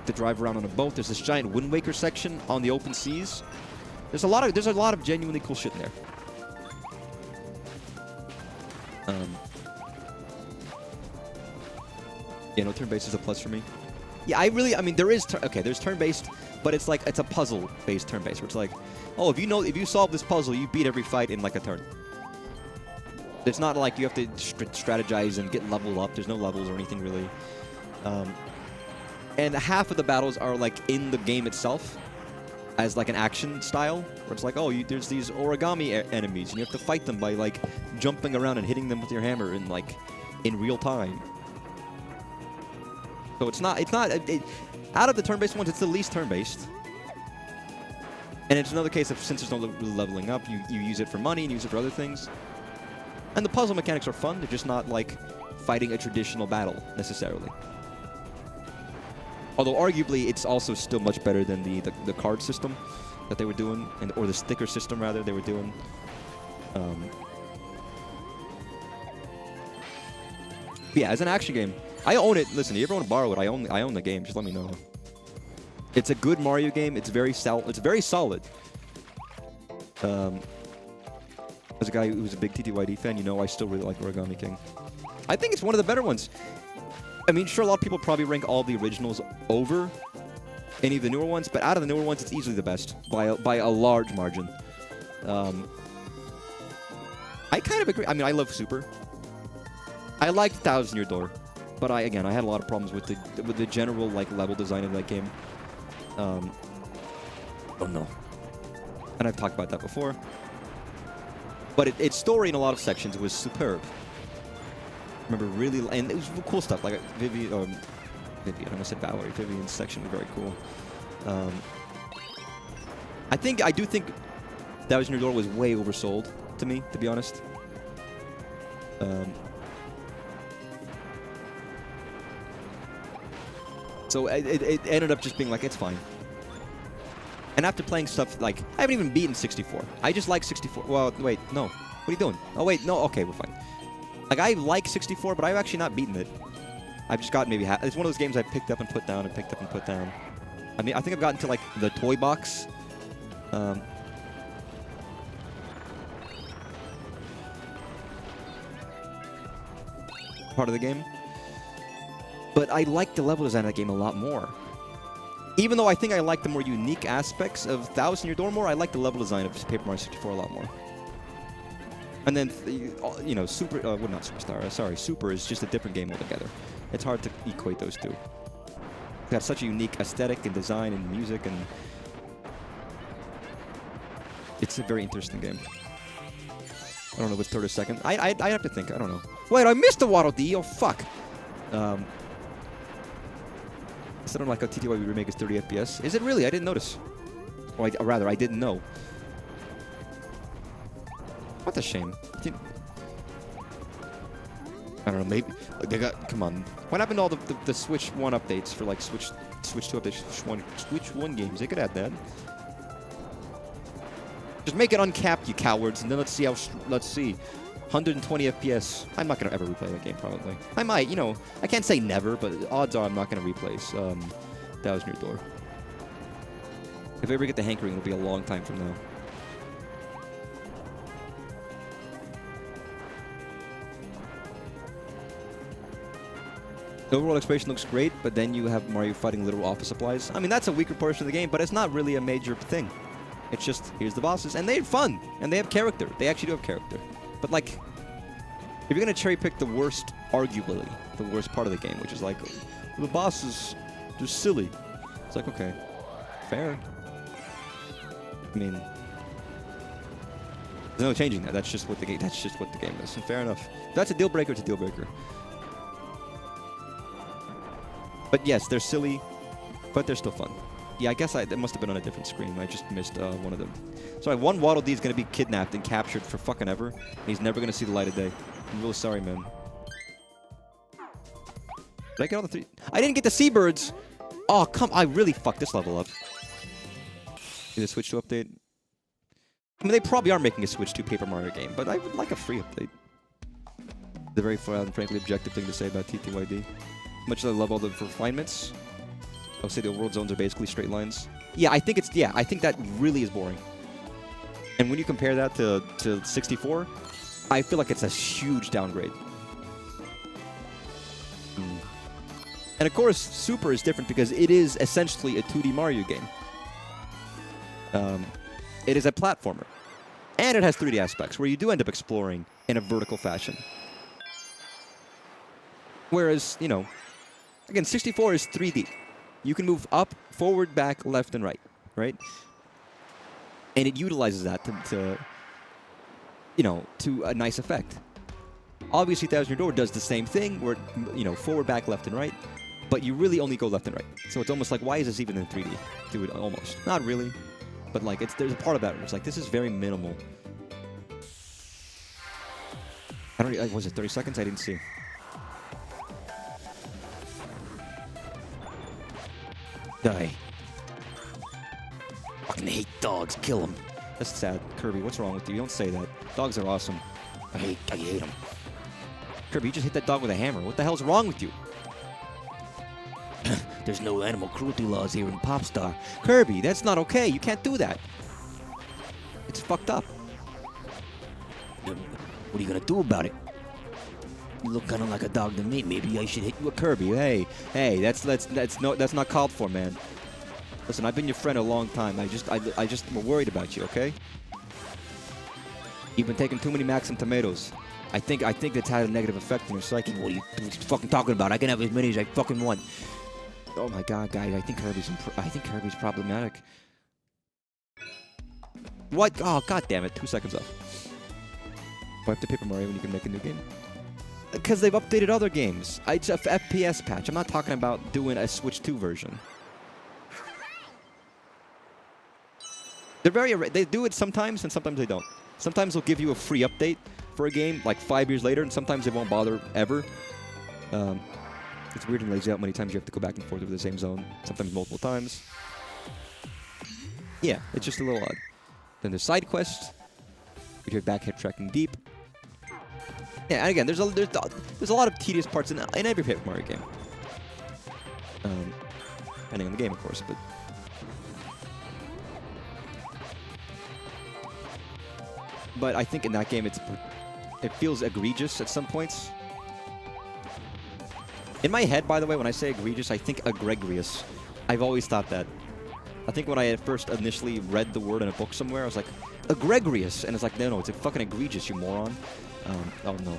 To drive around on a boat, there's this giant Wind Waker section on the open seas. There's a lot of genuinely cool shit in there. No turn-based is a plus for me. Yeah, I mean, there's turn-based, but it's like, it's a puzzle-based turn-based, where it's like, oh, if you solve this puzzle, you beat every fight in like a turn. It's not like you have to strategize and get leveled up. There's no levels or anything really. And half of the battles are like in the game itself, as like an action style, where it's like, oh, there's these origami enemies, and you have to fight them by like jumping around and hitting them with your hammer in real time. So it's not out of the turn-based ones, it's the least turn-based. And it's another case of, since there's no leveling up, you use it for money and use it for other things. And the puzzle mechanics are fun, they're just not like fighting a traditional battle, necessarily. Although arguably, it's also still much better than the card system that they were doing, or the sticker system, rather, they were doing. Yeah, as an action game, I own it. Listen, if you ever want to borrow it, I own the game. Just let me know. It's a good Mario game. It's very solid. As a guy who's a big TTYD fan, I still really like Origami King. I think it's one of the better ones. I mean, sure, a lot of people probably rank all the originals over any of the newer ones, but out of the newer ones, it's easily the best by a large margin. I kind of agree. I mean, I love Super. I liked 1,000 Year Door, but I had a lot of problems with the general level design of that game. Oh no. And I've talked about that before. But its story in a lot of sections was superb. I remember really, and it was cool stuff like Vivian, I almost said Valerie. Vivian's section was very cool. I do think 1,000 Year Door was way oversold to me, to be honest. So it ended up just being like, it's fine. And after playing stuff I haven't even beaten 64. I just like 64. Well, wait, no. What are you doing? Oh, wait, no. Okay, we're fine. I like 64, but I've actually not beaten it. I've just gotten maybe half. It's one of those games I picked up and put down and picked up and put down. I mean, I think I've gotten to the toy box. Part of the game. But I like the level design of that game a lot more. Even though I think I like the more unique aspects of 1,000 Year Door more, I like the level design of Paper Mario 64 a lot more. And then, Super, well, not Superstar, sorry, Super is just a different game altogether. It's hard to equate those two. It's got such a unique aesthetic and design and music, and it's a very interesting game. I don't know if it's third or second. I have to think, I don't know. Wait, I missed the Waddle Dee, oh fuck! I don't like how TTY remake is 30 FPS. Is it really? I didn't notice. Or rather, I didn't know. What a shame. I don't know, maybe they got. Come on, what happened to all the Switch 1 updates for like Switch 2 updates, Switch 1 games? They could add that. Just make it uncapped, you cowards, and then let's see 120 FPS. I'm not gonna ever replay that game, probably. I might, you know. I can't say never, but odds are I'm not gonna replace Thousand Year Door. If I ever get the hankering, it'll be a long time from now. The overall exploration looks great, but then you have Mario fighting literal office supplies. I mean, that's a weaker portion of the game, but it's not really a major thing. It's just, here's the bosses, and they have fun, and they have character. They actually do have character. But, like, if you're going to cherry-pick the worst, arguably, the worst part of the game, which is like, the bosses, they're silly. It's like, okay, fair. I mean, there's no changing that. That's just what the game is. And fair enough. If that's a deal breaker, it's a deal breaker. But yes, they're silly, but they're still fun. Yeah, I guess that must have been on a different screen. I just missed one of them. Sorry, one Waddle Dee is going to be kidnapped and captured for fucking ever. And he's never going to see the light of day. I'm really sorry, man. Did I get all the 3? I didn't get the seabirds! Oh, come... I really fucked this level up. Did they switch to update? I mean, they probably are making a Switch to Paper Mario game, but I would like a free update. The very frankly objective thing to say about TTYD. Much as I love all the refinements, I would say the world zones are basically straight lines. Yeah, I think that really is boring. And when you compare that to 64, I feel like it's a huge downgrade. And of course, Super is different because it is essentially a 2D Mario game. It is a platformer. And it has 3D aspects, where you do end up exploring in a vertical fashion. Whereas, you know, again, 64 is 3D. You can move up, forward, back, left, and right, right? And it utilizes that to a nice effect. Obviously, Thousand Year Door does the same thing, where, you know, forward, back, left, and right, but you really only go left and right. So it's almost like, why is this even in 3D? Do it almost. Not really, but like, there's a part of that where it's like, this is very minimal. I don't, was it 30 seconds? I didn't see. Die. Fucking hate dogs. Kill them. That's sad. Kirby, what's wrong with you? You don't say that. Dogs are awesome. I hate them. Kirby, you just hit that dog with a hammer. What the hell's wrong with you? There's no animal cruelty laws here in Popstar. Kirby, that's not okay. You can't do that. It's fucked up. What are you gonna do about it? You look kind of like a dog to me. Maybe I should hit you a Kirby. Hey, that's not called for, man. Listen, I've been your friend a long time. I just am worried about you, okay? You've been taking too many Maxim tomatoes. I think it's had a negative effect on your psyche. What are you fucking talking about? I can have as many as I fucking want. Oh my god, guys! I think Kirby's problematic. What? Oh, god damn it! 2 seconds off. Wipe the Paper Mario when you can make a new game. Because they've updated other games. It's a FPS patch. I'm not talking about doing a Switch 2 version. They do it sometimes, and sometimes they don't. Sometimes they'll give you a free update for a game, like 5 years later, and sometimes they won't bother ever. It's weird and lazy out many times you have to go back and forth over the same zone, sometimes multiple times. Yeah, it's just a little odd. Then there's side quests, which are back tracking deep. Yeah, and again, there's a lot of tedious parts in every Paper Mario game. Depending on the game, of course, but I think in that game it feels egregious at some points. In my head, by the way, when I say egregious, I think egregious. I've always thought that. I think when I first initially read the word in a book somewhere, I was like, egregious, and it's like, no, it's a fucking egregious, you moron. Oh no.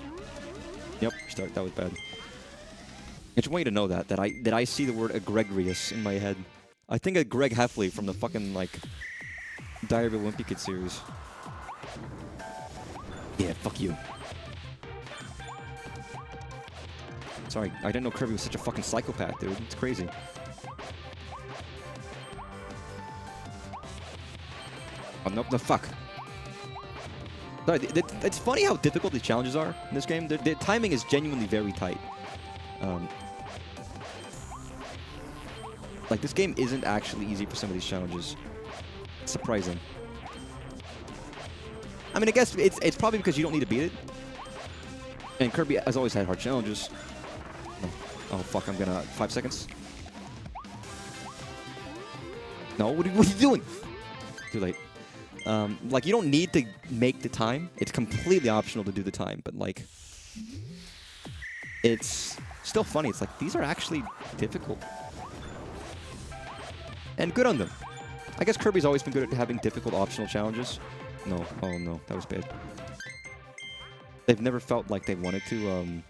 Yep, that was bad. I just want you to know that I see the word egregious in my head. I think of Greg Heffley from the fucking, like, Diary of a Wimpy Kid series. Yeah, fuck you. Sorry, I didn't know Kirby was such a fucking psychopath, dude. It's crazy. Oh, no, the fuck. Sorry, it's funny how difficult these challenges are in this game. The timing is genuinely very tight. Like, this game isn't actually easy for some of these challenges. It's surprising. I mean, I guess it's probably because you don't need to beat it. And Kirby has always had hard challenges. Oh, fuck, I'm gonna... 5 seconds? No, what are you doing? Too late. Like, you don't need to make the time. It's completely optional to do the time, but, like... It's still funny. It's like, these are actually difficult. And good on them. I guess Kirby's always been good at having difficult optional challenges. No. Oh, no. That was bad. They've never felt like they wanted to,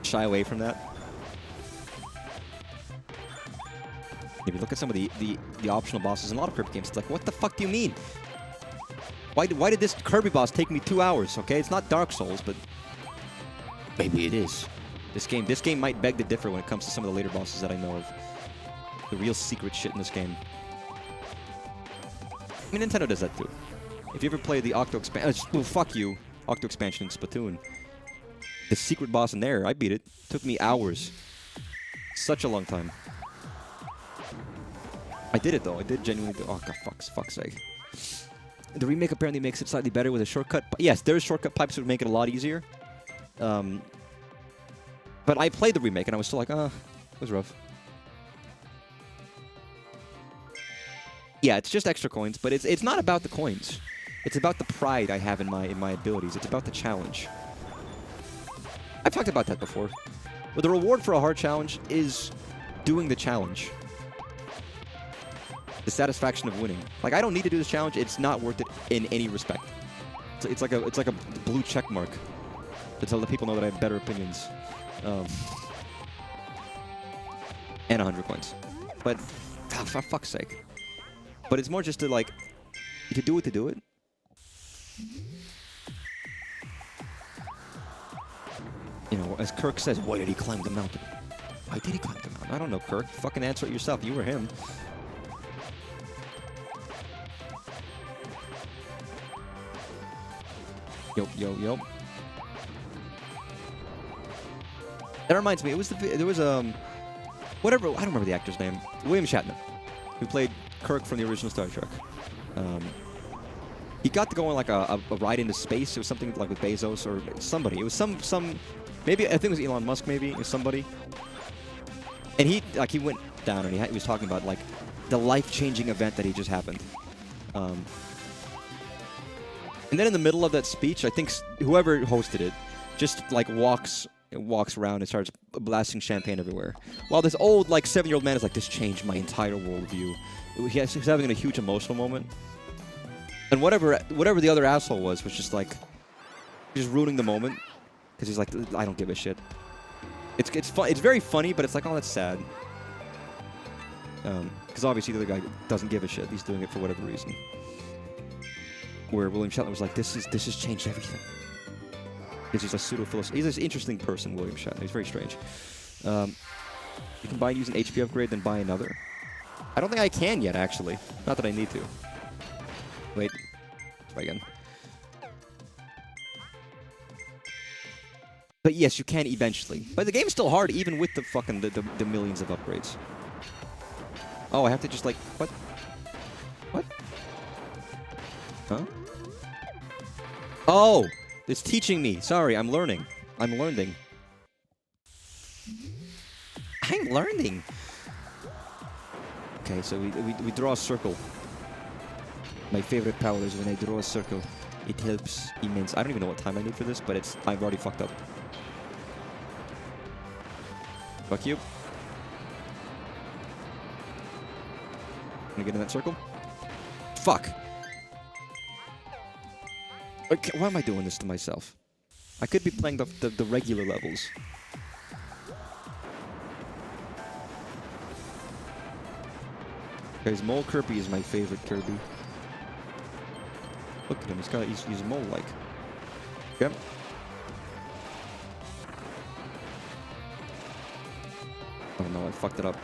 shy away from that. If you look at some of the optional bosses in a lot of Kirby games, it's like, what the fuck do you mean? Why did this Kirby boss take me 2 hours? Okay, it's not Dark Souls, but maybe it is. This game might beg to differ when it comes to some of the later bosses that I know of. The real secret shit in this game. I mean, Nintendo does that too. If you ever play the Octo expansion, well, fuck you, Octo expansion in Splatoon. The secret boss in there, I beat it. Took me hours. Such a long time. I did it though. I did genuinely do. Oh god, fuck's sake. The remake apparently makes it slightly better with a shortcut. Yes, there's shortcut pipes that would make it a lot easier. But I played the remake and I was still like, it was rough. Yeah, it's just extra coins, but it's not about the coins. It's about the pride I have in my abilities. It's about the challenge. I've talked about that before. But the reward for a hard challenge is doing the challenge. The satisfaction of winning. Like, I don't need to do this challenge. It's not worth it in any respect. It's like a blue check mark to tell the people know that I have better opinions. And 100 coins. But, for fuck's sake. But it's more just to, like, to do it to do it. You know, as Kirk says, why did he climb the mountain? Why did he climb the mountain? I don't know, Kirk. Fucking answer it yourself. You were him. Yo. That reminds me, there was whatever, I don't remember the actor's name. William Shatner, who played Kirk from the original Star Trek. He got to go on like a ride into space. It was something like with Bezos or somebody. It was some maybe, I think it was Elon Musk maybe, it was somebody. And he went down and he was talking about like the life-changing event that he just happened. And then in the middle of that speech, I think whoever hosted it just like walks around and starts blasting champagne everywhere. While this old like 7-year-old man is like, this changed my entire worldview. He's having a huge emotional moment. And whatever the other asshole was just like, just ruining the moment. Because he's like, I don't give a shit. It's fun. It's very funny, but it's like, oh, that's sad. Because obviously the other guy doesn't give a shit. He's doing it for whatever reason. Where William Shatner was like, this has changed everything. Because he's a pseudo-philosopher. He's an interesting person, William Shatner. He's very strange. You can buy and use an HP upgrade, then buy another. I don't think I can yet, actually. Not that I need to. Wait. Try again. But yes, you can eventually. But the game's still hard, even with the fucking the millions of upgrades. Oh, I have to just like, what? What? Huh? Oh! It's teaching me. Sorry, I'm learning. I'm learning. I'm learning! Okay, so we draw a circle. My favorite power is when I draw a circle. It helps immense. I don't even know what time I need for this, but I've already fucked up. Fuck you. Gonna get in that circle? Fuck! Okay, why am I doing this to myself? I could be playing the regular levels. Guys, Mole Kirby is my favorite Kirby. Look at him, he's mole-like. Okay. Oh no, I fucked it up.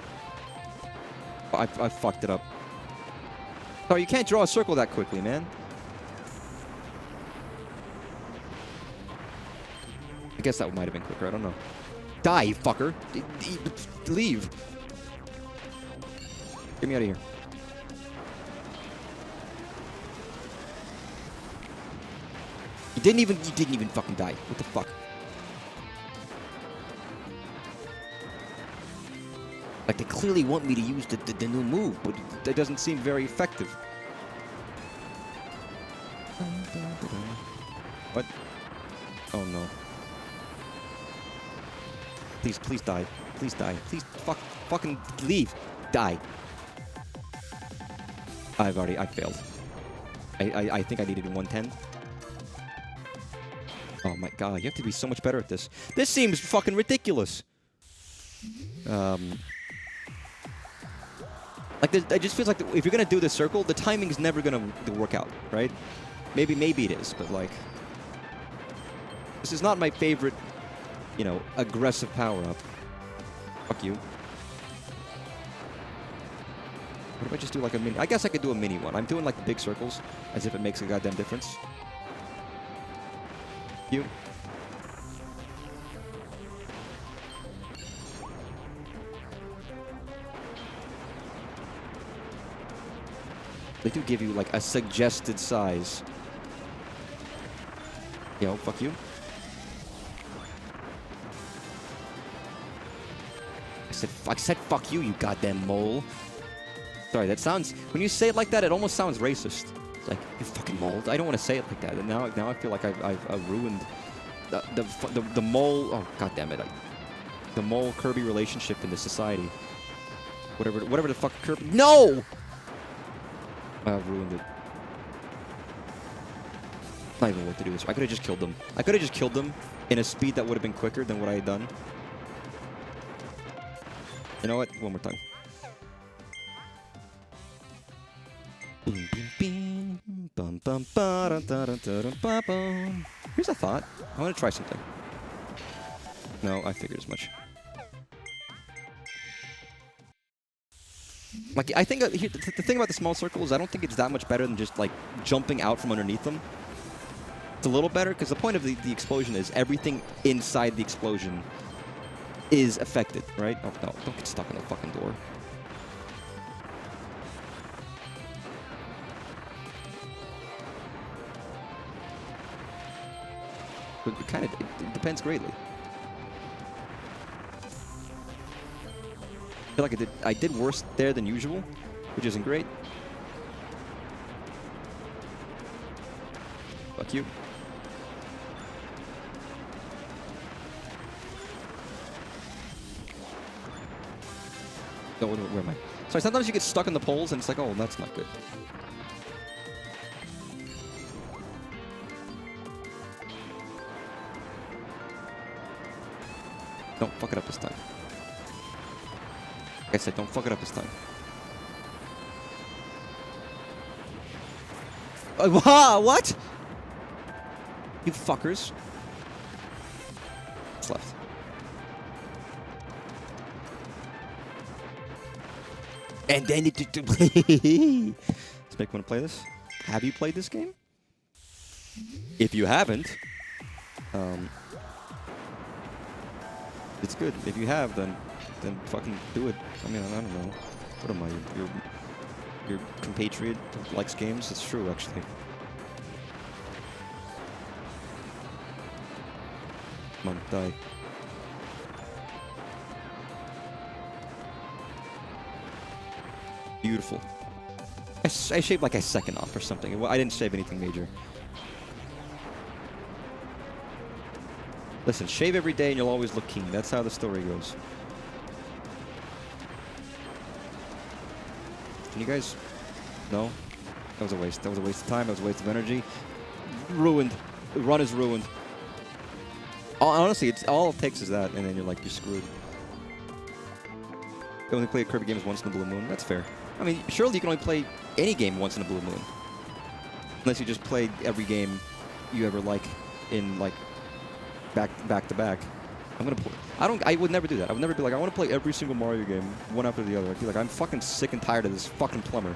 I fucked it up. Sorry, you can't draw a circle that quickly, man. I guess that might have been quicker. I don't know. Die, you fucker. Leave. Get me out of here. You didn't even fucking die. What the fuck? Like, they clearly want me to use the new move, but that doesn't seem very effective. What? Oh no. Please die. Please die. Please fucking leave. Die. I failed. I think I needed a 110. Oh my god, you have to be so much better at this. This seems fucking ridiculous. Like, it just feels like if you're gonna do this circle, the timing's never gonna work out, right? Maybe it is, but like, this is not my favorite, you know, aggressive power-up. Fuck you. What if I just do like a mini? I guess I could do a mini one. I'm doing like the big circles, as if it makes a goddamn difference. You. They do give you like a suggested size. Yo, fuck you. I said fuck you, you goddamn mole. Sorry, that sounds, when you say it like that, it almost sounds racist. It's like, you fucking mole. I don't want to say it like that. And now I feel like I've ruined the mole. Oh, god damn it. The mole Kirby relationship in this society. Whatever the fuck Kirby. No! I've ruined it. Not even what to do this. I could have just killed them. I could have just killed them in a speed that would have been quicker than what I had done. You know what? One more time. Here's a thought. I want to try something. No, I figured as much. Like, I think the thing about the small circle is I don't think it's that much better than just, like, jumping out from underneath them. It's a little better, because the point of the explosion is everything inside the explosion is affected, right? Oh, no, don't get stuck in the fucking door. But it depends greatly. I feel like I did worse there than usual, which isn't great. Fuck you. No, where am I? Sorry, sometimes you get stuck in the poles and it's like, oh, that's not good. Don't fuck it up this time. Like I said, don't fuck it up this time. What? You fuckers. What's left? And then it... Let's make one play this. Have you played this game? If you haven't, it's good. If you have, then fucking do it. I mean, I don't know. What am I? Your compatriot who likes games? It's true, actually. Come on, die. Beautiful. I shaved like a second off or something. I didn't shave anything major. Listen, shave every day and you'll always look keen. That's how the story goes. Can you guys... No? That was a waste. That was a waste of time. That was a waste of energy. Ruined. The run is ruined. Honestly, it's all it takes is that, and then you're screwed. You only play Kirby games once in a blue moon. That's fair. I mean, surely you can only play any game once in a blue moon. Unless you just played every game you ever like in, like, back to back. I'm gonna play. I would never do that. I would never be like, I want to play every single Mario game, one after the other. I'd be like, I'm fucking sick and tired of this fucking plumber.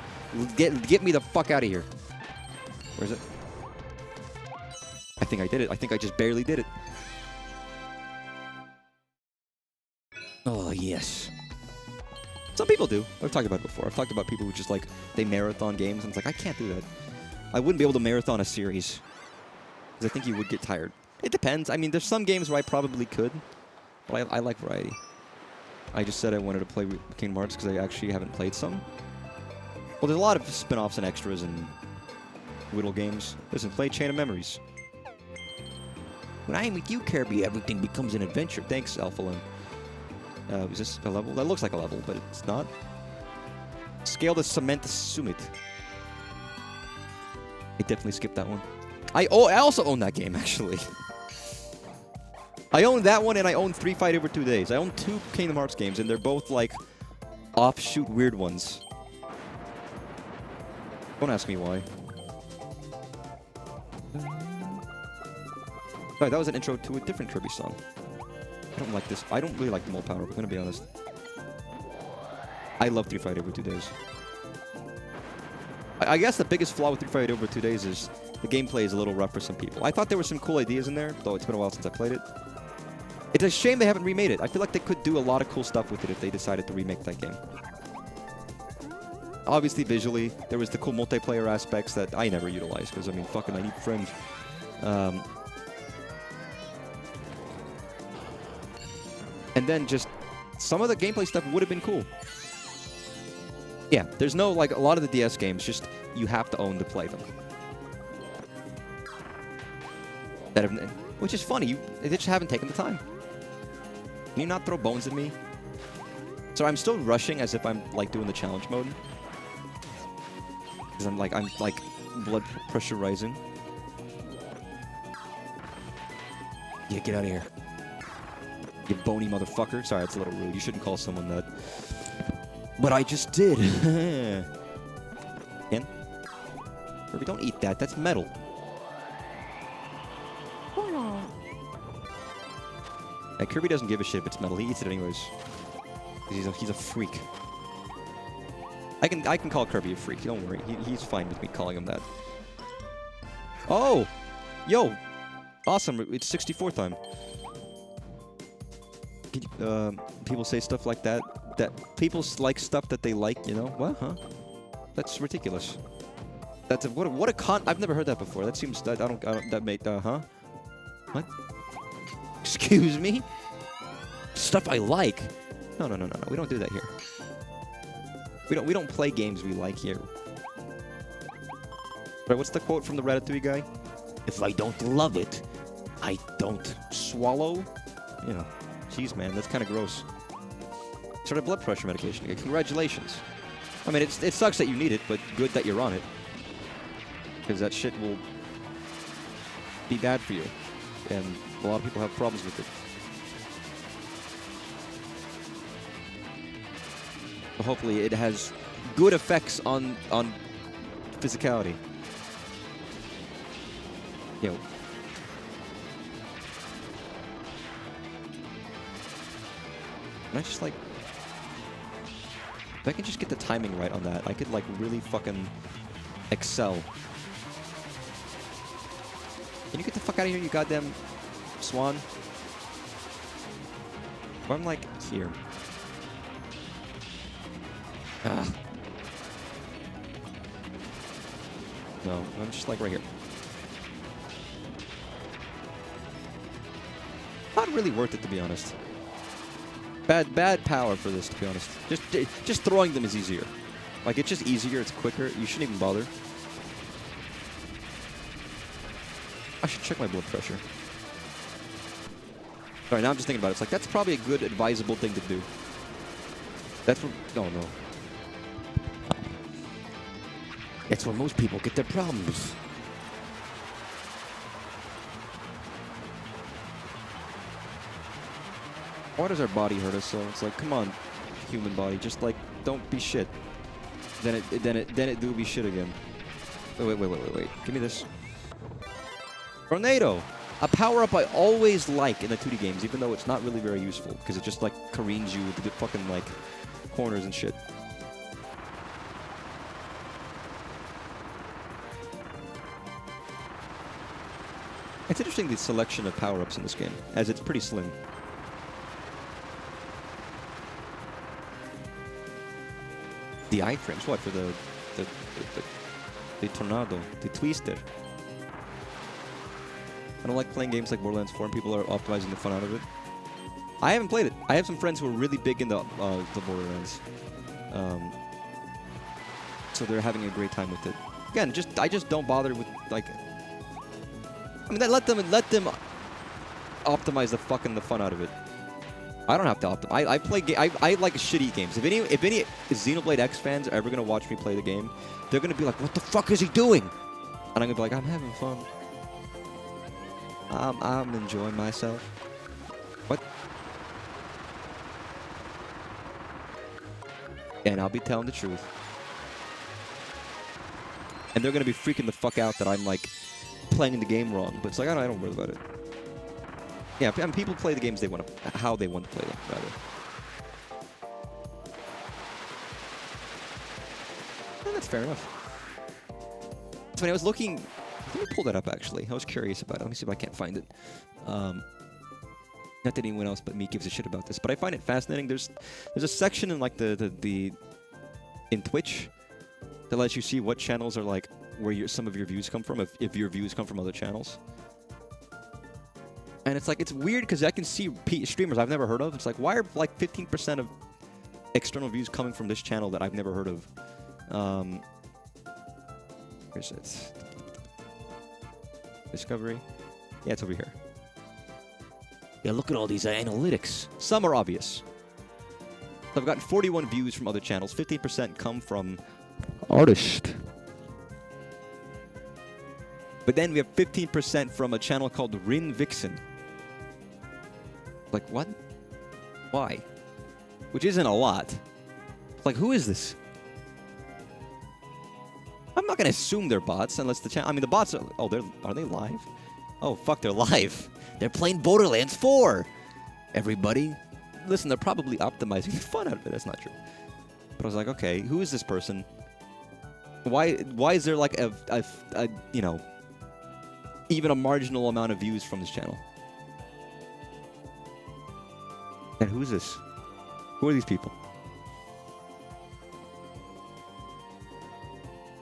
Get me the fuck out of here. Where is it? I think I did it. I think I just barely did it. Oh, yes. Some people do. I've talked about it before. I've talked about people who just, like, they marathon games, and it's like, I can't do that. I wouldn't be able to marathon a series. Because I think you would get tired. It depends. I mean, there's some games where I probably could, but I like variety. I just said I wanted to play Kingdom Hearts because I actually haven't played some. Well, there's a lot of spin-offs and extras and Whittle games. Listen, play Chain of Memories. When I am with you, Kirby, everything becomes an adventure. Thanks, Alphalin. Is this a level? That looks like a level, but it's not. Scale the Cement Summit. I definitely skipped that one. I also own that game, actually. I own that one, and I own 3 Fight Over 2 Days. I own 2 Kingdom Hearts games, and they're both, like, offshoot weird ones. Don't ask me why. Sorry, that was an intro to a different Kirby song. I don't like this. I don't really like the mole power, I'm gonna be honest. I love 3 Fight Over 2 Days. I guess the biggest flaw with 3 Fight Over 2 Days is the gameplay is a little rough for some people. I thought there were some cool ideas in there, though it's been a while since I played it. It's a shame they haven't remade it. I feel like they could do a lot of cool stuff with it if they decided to remake that game. Obviously, visually, there was the cool multiplayer aspects that I never utilized, because, I mean, fucking, I need friends. And then just some of the gameplay stuff would have been cool. Yeah, there's no, like, a lot of the DS games, just you have to own to play them. Which is funny, they just haven't taken the time. Can you not throw bones at me? So I'm still rushing as if I'm, like, doing the challenge mode. Because I'm like blood pressure rising. Yeah, get out of here. You bony motherfucker. Sorry, it's a little rude. You shouldn't call someone that. But I just did. Ken? Kirby, don't eat that. That's metal. And Kirby doesn't give a shit if it's metal. He eats it anyways. He's a freak. I can call Kirby a freak. Don't worry. He's fine with me calling him that. Oh! Yo! Awesome. It's 64 time. People say stuff like that. That people like stuff that they like, you know? What? Huh? That's ridiculous. That's what a con. I've never heard that before. That seems that I don't that made huh? What? Excuse me? Stuff I like? No. We don't do that here. We don't play games we like here. Right, what's the quote from the Ratatouille guy? If I don't love it, I don't swallow. You know, jeez, man, that's kind of gross. Sort of blood pressure medication. Congratulations. I mean, it sucks that you need it, but good that you're on it. Because that shit will be bad for you. And a lot of people have problems with it. But hopefully it has good effects on physicality. Yo. And I just like... If I can just get the timing right on that, I could like really fucking excel. Can you get the fuck out of here, you goddamn swan? Or I'm like here. Ah. No, I'm just like right here. Not really worth it, to be honest. Bad power for this, to be honest. Just throwing them is easier. Like, it's just easier, it's quicker. You shouldn't even bother. I should check my blood pressure. Alright, now I'm just thinking about it. It's like, that's probably a good, advisable thing to do. That's what... No. That's where most people get their problems. Why does our body hurt us so? It's like, come on, human body, just like, don't be shit. Then it do be shit again. Wait. Give me this. Tornado! A power-up I always like in the 2D games, even though it's not really very useful, because it just, like, careens you with the fucking, like, corners and shit. It's interesting, the selection of power-ups in this game, as it's pretty slim. The iframes, what, for the tornado, the twister. I don't like playing games like Borderlands 4 and people are optimizing the fun out of it. I haven't played it. I have some friends who are really big into the Borderlands. So they're having a great time with it. Again, I just don't bother with, like... I mean, let them optimize the fun out of it. I don't have to optimize. I like shitty games. If any Xenoblade X fans are ever gonna watch me play the game, they're gonna be like, "What the fuck is he doing?" And I'm gonna be like, "I'm having fun. I'm enjoying myself." What? And I'll be telling the truth. And they're gonna be freaking the fuck out that I'm like playing the game wrong. But it's like I don't worry about it. Yeah, I mean, people play the games they want to, how they want to play them, rather. And that's fair enough. So when I was looking, let me pull that up actually. I was curious about it. Let me see if I can't find it. Not that anyone else but me gives a shit about this, but I find it fascinating. There's a section in like in Twitch that lets you see what channels are like where some of your views come from, if your views come from other channels. And it's like, it's weird because I can see streamers I've never heard of. It's like, why are like 15% of external views coming from this channel that I've never heard of? Where's it? Discovery? Yeah, it's over here. Yeah, look at all these analytics. Some are obvious. So I've gotten 41 views from other channels. 15% come from artist. But then we have 15% from a channel called Rin Vixen. Like, what? Why? Which isn't a lot. Like, who is this? I'm not going to assume they're bots unless the channel... I mean, the bots are... Oh, are they live? Oh, fuck, they're live. They're playing Borderlands 4. Everybody. Listen, they're probably optimizing the fun out of it. That's not true. But I was like, okay, who is this person? Why is there like a you know, even a marginal amount of views from this channel? And who is this? Who are these people?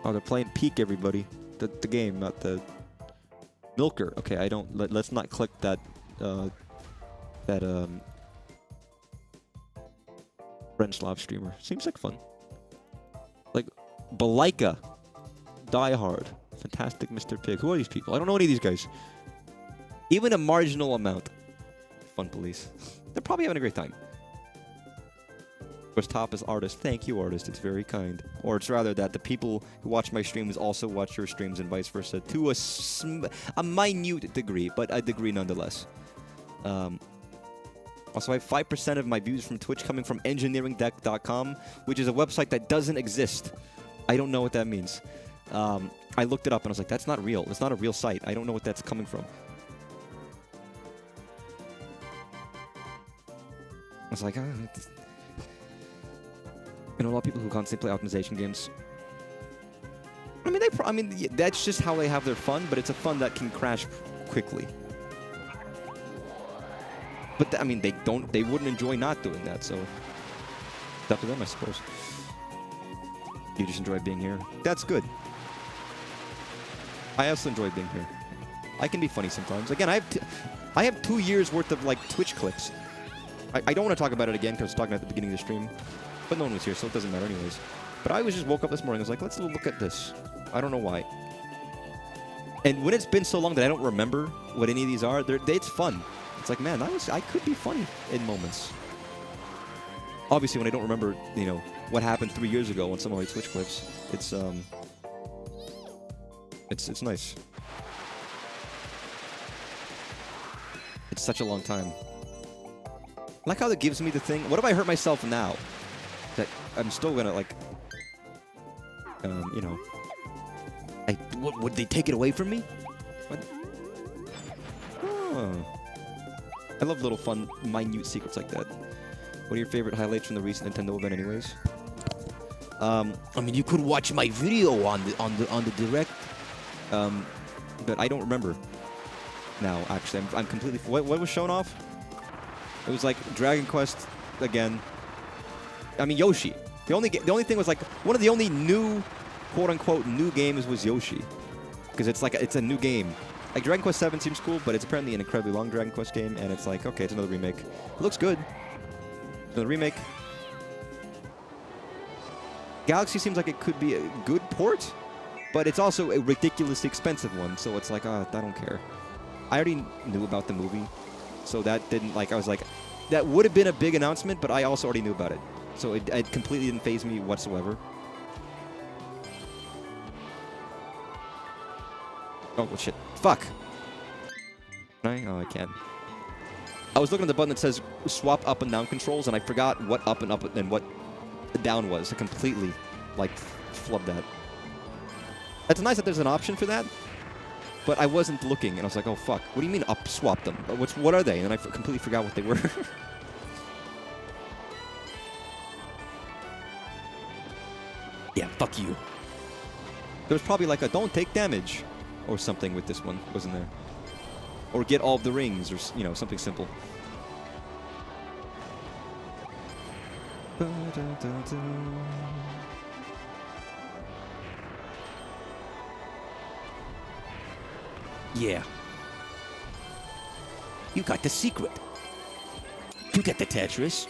Oh, they're playing Peak, everybody. The game, not the Milker. Okay, I don't. Let's not click that. French live streamer. Seems like fun. Like Balika, Die Hard, Fantastic Mr. Pig. Who are these people? I don't know any of these guys. Even a marginal amount. Fun police. They're probably having a great time. First top is artist. Thank you, artist. It's very kind. Or it's rather that the people who watch my streams also watch your streams and vice versa to a minute degree, but a degree nonetheless. Also, I have 5% of my views from Twitch coming from engineeringdeck.com, which is a website that doesn't exist. I don't know what that means. I looked it up and I was like, that's not real. It's not a real site. I don't know what that's coming from. I was like, you know, a lot of people who constantly play optimization games. I mean, that's just how they have their fun, but it's a fun that can crash quickly. But I mean, they wouldn't enjoy not doing that, so it's up to them, I suppose. You just enjoy being here. That's good. I also enjoy being here. I can be funny sometimes. Again, I have 2 years worth of like Twitch clips. I don't want to talk about it again because I was talking at the beginning of the stream, but no one was here, so it doesn't matter anyways. But I just woke up this morning. I was like, let's look at this. I don't know why. And when it's been so long that I don't remember what any of these are, it's fun. It's like, man, I could be funny in moments. Obviously, when I don't remember, you know, what happened 3 years ago on some of my Twitch clips, it's nice. It's such a long time. I like how that gives me the thing. What if I hurt myself now? That I'm still gonna like, you know. Would they take it away from me? What? Oh. I love little fun, minute secrets like that. What are your favorite highlights from the recent Nintendo event, anyways? I mean, you could watch my video on the direct. But I don't remember now. Actually, I'm completely. What was shown off? It was like Dragon Quest again. I mean Yoshi. The only thing was like one of the only new, quote unquote, new games was Yoshi, because it's a new game. Like Dragon Quest 7 seems cool, but it's apparently an incredibly long Dragon Quest game, and it's like, okay, it's another remake. It looks good. Another remake. Galaxy seems like it could be a good port, but it's also a ridiculously expensive one, so it's like, I don't care. I already knew about the movie, so that didn't, like, I was like, that would have been a big announcement, but I also already knew about it. So it completely didn't faze me whatsoever. Oh, well, shit. Fuck. Can I? Oh, I can. I was looking at the button that says swap up and down controls, and I forgot what up and what down was. I completely, like, flubbed that. It's nice that there's an option for that, but I wasn't looking, and I was like, oh, fuck. What do you mean up swap them? What are they? And then I completely forgot what they were. Yeah, fuck you. There was probably like a don't take damage or something with this one, wasn't there? Or get all of the rings, or, you know, something simple. Yeah. You got the secret. You got the Tetris.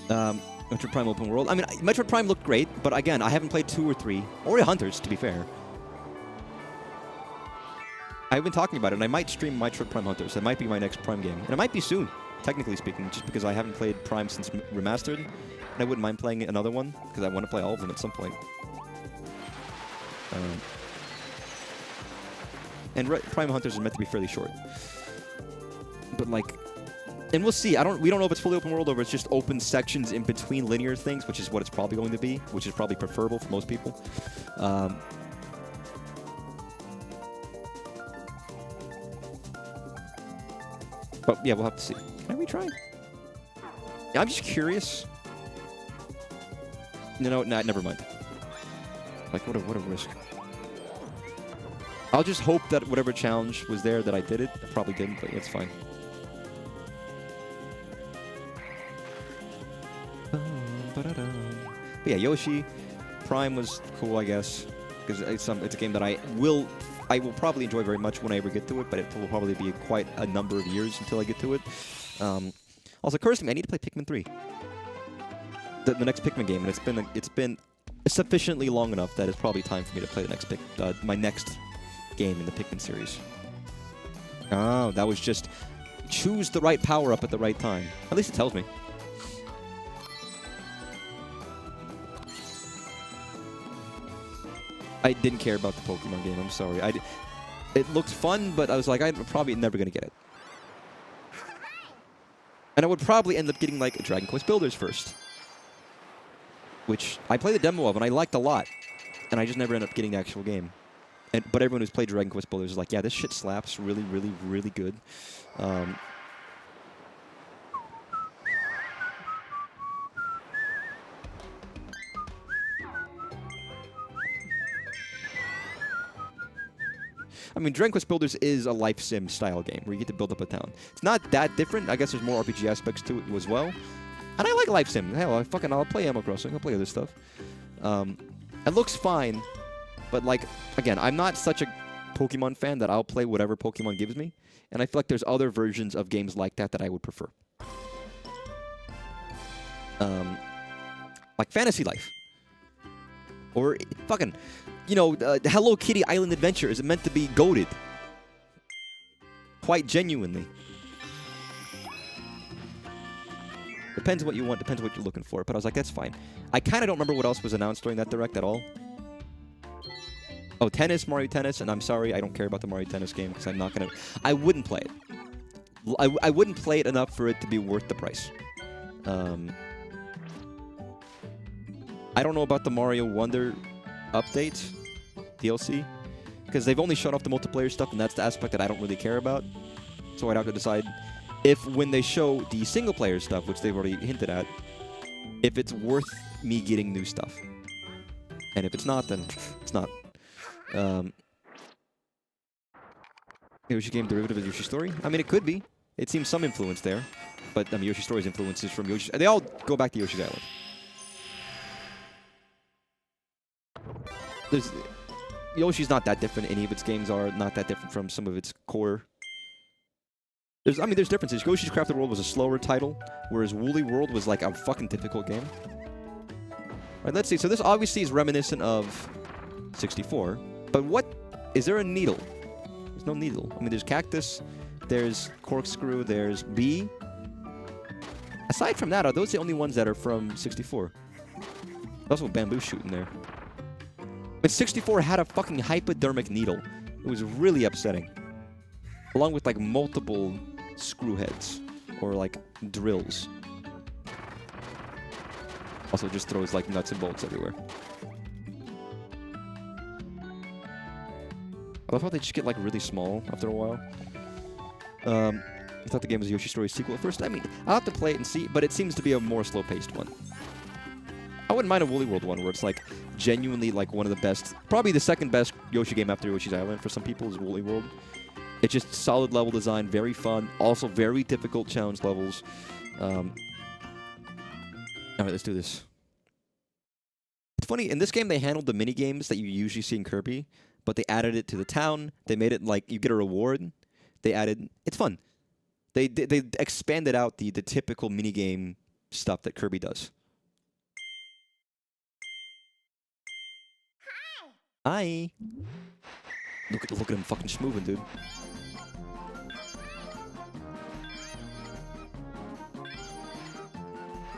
Metroid Prime Open World. I mean, Metroid Prime looked great, but again, I haven't played 2 or 3. Or Hunters, to be fair. I've been talking about it, and I might stream Metroid Prime Hunters. That might be my next Prime game. And it might be soon, technically speaking, just because I haven't played Prime since Remastered. And I wouldn't mind playing another one, because I want to play all of them at some point. And Prime Hunters are meant to be fairly short. But, like... And we'll see. We don't know if it's fully open world or if it's just open sections in between linear things, which is what it's probably going to be, which is probably preferable for most people. But yeah, we'll have to see. Can we try? Yeah, I'm just curious. No, never mind. Like, what a risk. I'll just hope that whatever challenge was there that I did it. I probably didn't, but it's fine. But yeah, Yoshi Prime was cool, I guess, because it's a game that I will probably enjoy very much when I ever get to it, but it will probably be quite a number of years until I get to it. Also, cursing me, I need to play Pikmin 3, the next Pikmin game, and it's been sufficiently long enough that it's probably time for me to play the next my next game in the Pikmin series. Oh, that was just choose the right power up at the right time. At least it tells me. I didn't care about the Pokemon game. I'm sorry. It looked fun, but I was like, I'm probably never going to get it. And I would probably end up getting, like, Dragon Quest Builders first. Which I played the demo of, and I liked a lot. And I just never ended up getting the actual game. But everyone who's played Dragon Quest Builders is like, yeah, this shit slaps really, really, really good. I mean, Dragon Quest Builders is a life sim style game where you get to build up a town. It's not that different. I guess there's more RPG aspects to it as well. And I like life sim. Hell, I'll play Animal Crossing. I'll play other stuff. It looks fine, but like, again, I'm not such a Pokemon fan that I'll play whatever Pokemon gives me. And I feel like there's other versions of games like that I would prefer. Like Fantasy Life. Or fucking, you know, Hello Kitty Island Adventure is meant to be goated. Quite genuinely. Depends what you want, depends what you're looking for. But I was like, that's fine. I kind of don't remember what else was announced during that Direct at all. Oh, Tennis, Mario Tennis, and I'm sorry, I don't care about the Mario Tennis game because I'm not going to... I wouldn't play it. I wouldn't play it enough for it to be worth the price. I don't know about the Mario Wonder update, DLC, because they've only shut off the multiplayer stuff, and that's the aspect that I don't really care about. So I'd have to decide if when they show the single-player stuff, which they've already hinted at, if it's worth me getting new stuff. And if it's not, then it's not. Yoshi Game derivative of Yoshi Story? I mean, it could be. It seems some influence there. But, I mean, Yoshi Story's influences from Yoshi... They all go back to Yoshi's Island. Yoshi's not that different. Any of its games are not that different from some of its core. There's differences. Yoshi's Crafted World was a slower title, whereas Woolly World was like a fucking difficult game. Alright, let's see. So this obviously is reminiscent of 64. But what... Is there a needle? There's no needle. I mean, there's Cactus, there's Corkscrew, there's Bee. Aside from that, are those the only ones that are from 64? There's also a bamboo shoot in there. But 64 had a fucking hypodermic needle. It was really upsetting. Along with, like, multiple screw heads. Or, like, drills. Also just throws, like, nuts and bolts everywhere. I love how they just get, like, really small after a while. I thought the game was a Yoshi Story sequel at first. I mean, I'll have to play it and see, but it seems to be a more slow-paced one. I wouldn't mind a Woolly World one where it's, like, genuinely, like, one of the best... Probably the second best Yoshi game after Yoshi's Island for some people is Woolly World. It's just solid level design, very fun, also very difficult challenge levels. Alright, let's do this. It's funny, in this game they handled the mini-games that you usually see in Kirby, but they added it to the town. They made it, like, you get a reward. They added... It's fun. They expanded out the typical minigame stuff that Kirby does. Hi. Look at him fucking schmoovin', dude.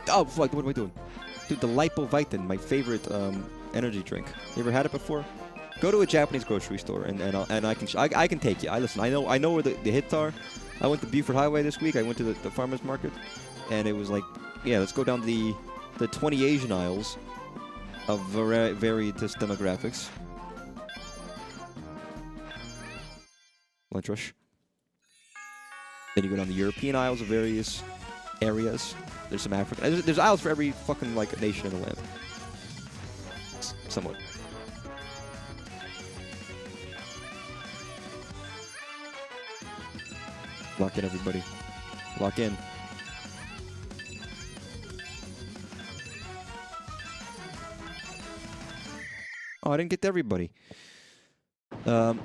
Oh fuck! What am I doing? Dude, the Lipovitin, my favorite energy drink. You ever had it before? Go to a Japanese grocery store and I can take you. Listen. I know where the hits are. I went to Buford Highway this week. I went to the farmers market, and it was like, yeah, let's go down the 20 Asian aisles of various demographics. Lunch rush. Then you go down the European aisles of various areas. There's some African. There's aisles for every fucking like nation in the land. Somewhat. Lock in, everybody. Lock in. Oh, I didn't get to everybody. The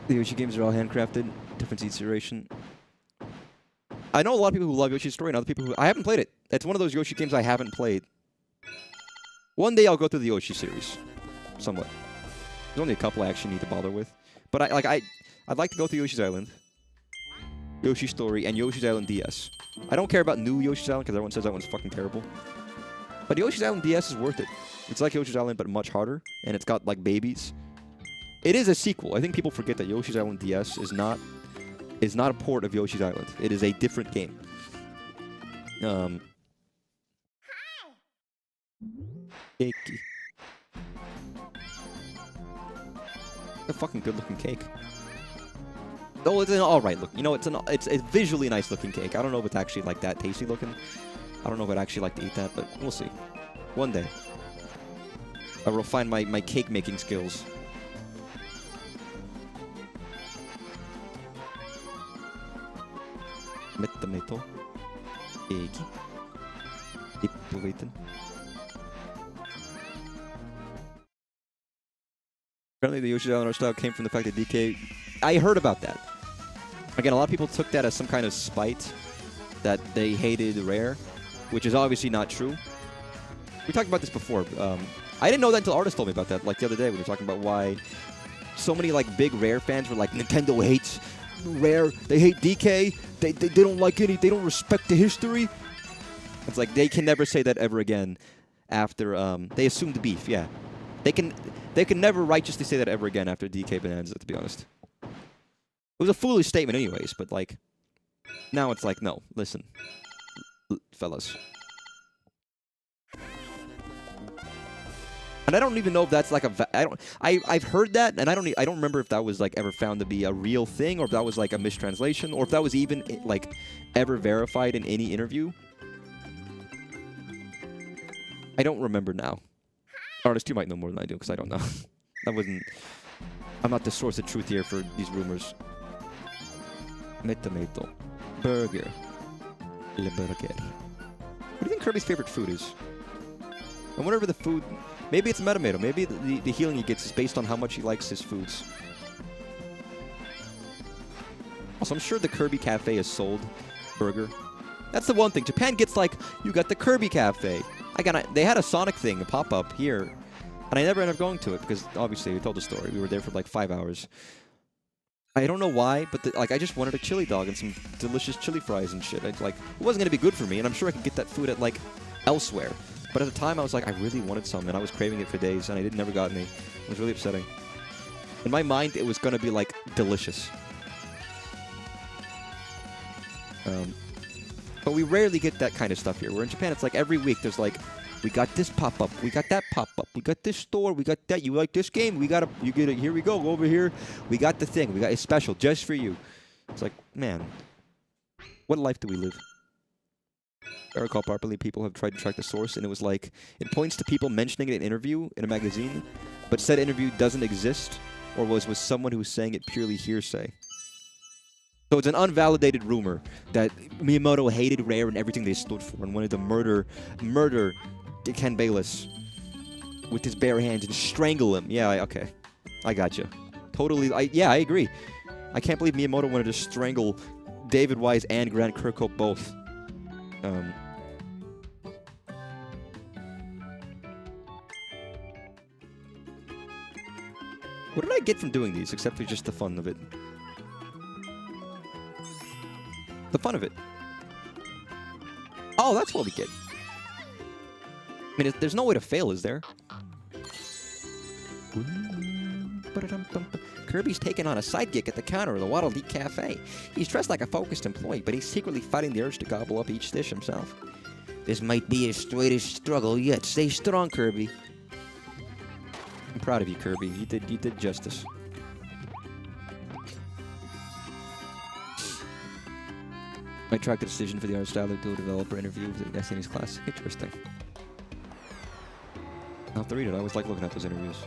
Yoshi games are all handcrafted. Different each iteration. I know a lot of people who love Yoshi's Story and other people who... I haven't played it. It's one of those Yoshi games I haven't played. One day I'll go through the Yoshi series. Somewhat. There's only a couple I actually need to bother with. But I'd like to go through Yoshi's Island, Yoshi's Story, and Yoshi's Island DS. I don't care about new Yoshi's Island because everyone says that one's fucking terrible. But Yoshi's Island DS is worth it. It's like Yoshi's Island, but much harder, and it's got, like, babies. It is a sequel. I think people forget that Yoshi's Island DS is not a port of Yoshi's Island. It is a different game. Cakey. A fucking good-looking cake. Oh, it's an alright look. You know, it's a visually nice looking cake. I don't know if it's actually like that tasty looking. I don't know if I'd actually like to eat that, but we'll see. One day. I'll refine my cake making skills. Met tomato. Egg. Lipovitin. Apparently the Yoshi's Island art style came from the fact that DK... I heard about that. Again, a lot of people took that as some kind of spite that they hated Rare, which is obviously not true. We talked about this before. I didn't know that until Artist told me about that, like the other day. We were talking about why so many like big Rare fans were like, Nintendo hates Rare, they hate DK, they don't like any, they don't respect the history. It's like they can never say that ever again after they assume the beef, yeah. They can never righteously say that ever again after DK Bonanza, to be honest. It was a foolish statement anyways, but like now it's like, no, listen. Fellas. And I don't even know if that's like I've heard that, and I don't remember if that was like ever found to be a real thing, or if that was like a mistranslation, or if that was even like ever verified in any interview. I don't remember now. Artist, you might know more than I do, because I don't know. I'm not the source of truth here for these rumors. Tomato. Burger. Le burger. What do you think Kirby's favorite food is? And whatever the food... Maybe it's metamato. Maybe the healing he gets is based on how much he likes his foods. Also, I'm sure the Kirby Cafe is sold burger. That's the one thing. Japan gets like, you got the Kirby Cafe. They had a Sonic thing, a pop-up here. And I never ended up going to it because, obviously, we told the story. We were there for like 5 hours. I don't know why, but I just wanted a chili dog and some delicious chili fries and shit. It wasn't going to be good for me, and I'm sure I could get that food at, like, elsewhere. But at the time, I was like, I really wanted some, and I was craving it for days, and I never got any. It was really upsetting. In my mind, it was going to be, like, delicious. But we rarely get that kind of stuff here. Where in Japan, it's like every week there's like, we got this pop-up, we got that pop-up, we got this store, we got that. You like this game? You get it. Here we go. Go over here. We got the thing. We got it special just for you. It's like, man, what life do we live? If I recall properly, people have tried to track the source, and it was like, it points to people mentioning it in an interview in a magazine, but said interview doesn't exist, or was with someone who was saying it purely hearsay. So it's an unvalidated rumor that Miyamoto hated Rare and everything they stood for, and wanted to murder Ken Bayless with his bare hands and strangle him. Yeah, okay. I gotcha. Totally, I agree. I can't believe Miyamoto wanted to strangle David Wise and Grant Kirkhope both. What did I get from doing these, except for just the fun of it? The fun of it. Oh, that's what we get. I mean, there's no way to fail, is there? Kirby's taking on a side gig at the counter of the Waddle Cafe. He's dressed like a focused employee, but he's secretly fighting the urge to gobble up each dish himself. This might be his straightest struggle yet. Stay strong, Kirby. I'm proud of you, Kirby. You did justice. I tracked the decision for the art style to a developer interview with the SNES class. Interesting. I'll have to read it. I always like looking at those interviews.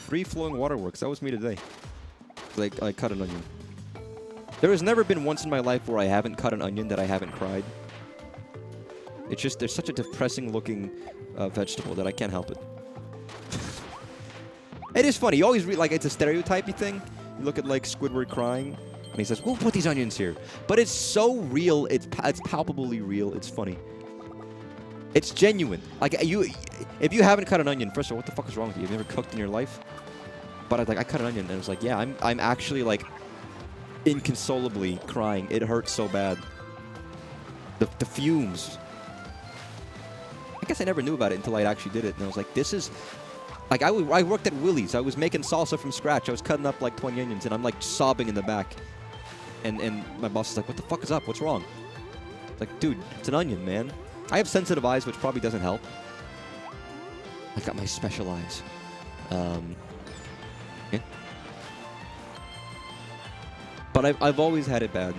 Free-flowing waterworks. That was me today. I cut an onion. There has never been once in my life where I haven't cut an onion that I haven't cried. It's just, there's such a depressing-looking vegetable that I can't help it. It is funny. You always read, like, it's a stereotypy thing. You look at, like, Squidward crying, and he says, we'll put these onions here. But it's so real. It's palpably real. It's funny. It's genuine. Like, if you haven't cut an onion, first of all, what the fuck is wrong with you? Have you ever cooked in your life? But I cut an onion, and it was like, yeah, I'm actually, like, inconsolably crying. It hurts so bad. The fumes. I guess I never knew about it until I actually did it, and I was like, this is... Like, I worked at Willie's. I was making salsa from scratch. I was cutting up, like, 20 onions, and I'm, like, sobbing in the back. And my boss is like, what the fuck is up? What's wrong? It's like, dude, it's an onion, man. I have sensitive eyes, which probably doesn't help. I got my special eyes. Yeah. But I've always had it bad.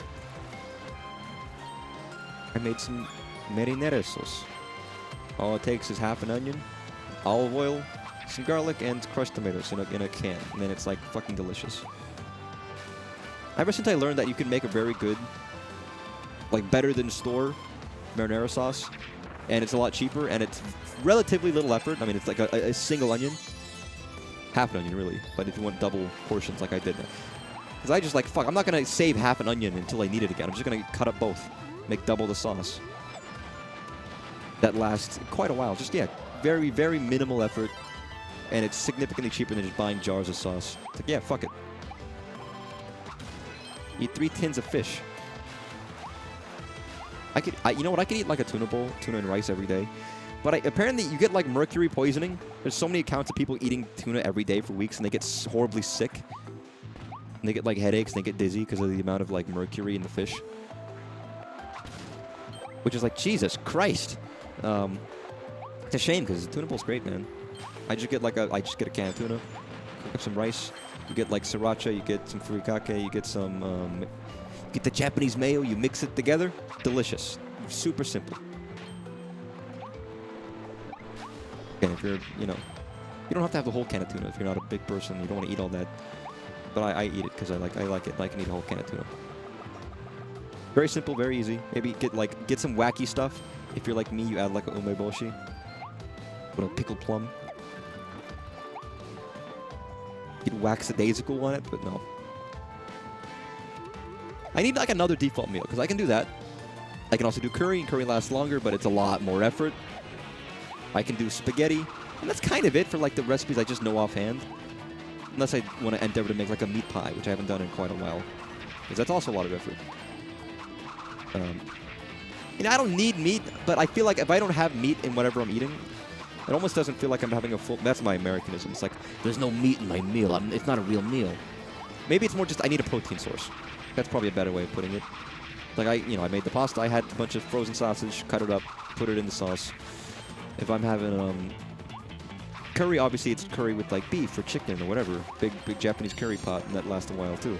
I made some marinara sauce. All it takes is half an onion, olive oil, some garlic, and crushed tomatoes in a can. And then it's, like, fucking delicious. Ever since I learned that you can make a very good, like, better than store marinara sauce, and it's a lot cheaper, and it's relatively little effort. I mean, it's like a single onion. Half an onion, really. But if you want double portions like I did. Because I just, like, fuck, I'm not going to save half an onion until I need it again. I'm just going to cut up both. Make double the sauce. That lasts quite a while. Just, yeah, very, very minimal effort. And it's significantly cheaper than just buying jars of sauce. It's like, yeah, fuck it. Eat 3 tins of fish. You know what? I could eat, like, a tuna bowl, tuna and rice every day. But apparently you get, like, mercury poisoning. There's so many accounts of people eating tuna every day for weeks, and they get horribly sick. And they get like headaches and they get dizzy because of the amount of like mercury in the fish. Which is like, Jesus Christ. It's a shame because the tuna bowl's great, man. I just get a can of tuna, cook up some rice. You get like sriracha, you get some furikake, you get some, get the Japanese mayo, you mix it together. Delicious. Super simple. Again, if you're, you know, you don't have to have the whole can of tuna if you're not a big person. You don't want to eat all that. But I eat it because I like it. I can eat a whole can of tuna. Very simple, very easy. Maybe get some wacky stuff. If you're like me, you add like a umeboshi. With a pickled plum. You'd wax a daisical on it, but no. I need like another default meal, because I can do that. I can also do curry, and curry lasts longer, but it's a lot more effort. I can do spaghetti, and that's kind of it for like the recipes I just know offhand. Unless I want to endeavor to make like a meat pie, which I haven't done in quite a while. Because that's also a lot of effort. And I don't need meat, but I feel like if I don't have meat in whatever I'm eating, it almost doesn't feel like I'm having a full... That's my Americanism. It's like, there's no meat in my meal. It's not a real meal. Maybe it's more just I need a protein source. That's probably a better way of putting it. Like, I made the pasta. I had a bunch of frozen sausage, cut it up, put it in the sauce. If I'm having curry, obviously it's curry with like beef or chicken or whatever. Big Japanese curry pot, and that lasts a while too.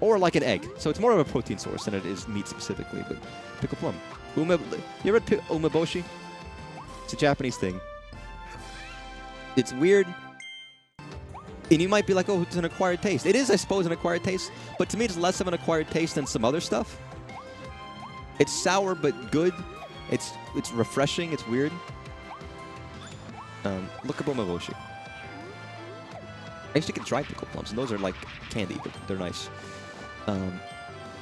Or like an egg. So it's more of a protein source than it is meat specifically, but pickled plum. You ever had umeboshi? It's a Japanese thing. It's weird. And you might be like, oh, it's an acquired taste. It is, I suppose, an acquired taste. But to me, it's less of an acquired taste than some other stuff. It's sour, but good. It's refreshing. It's weird. Look up umeboshi. I used to get dried pickled plums, and those are like candy, but they're nice.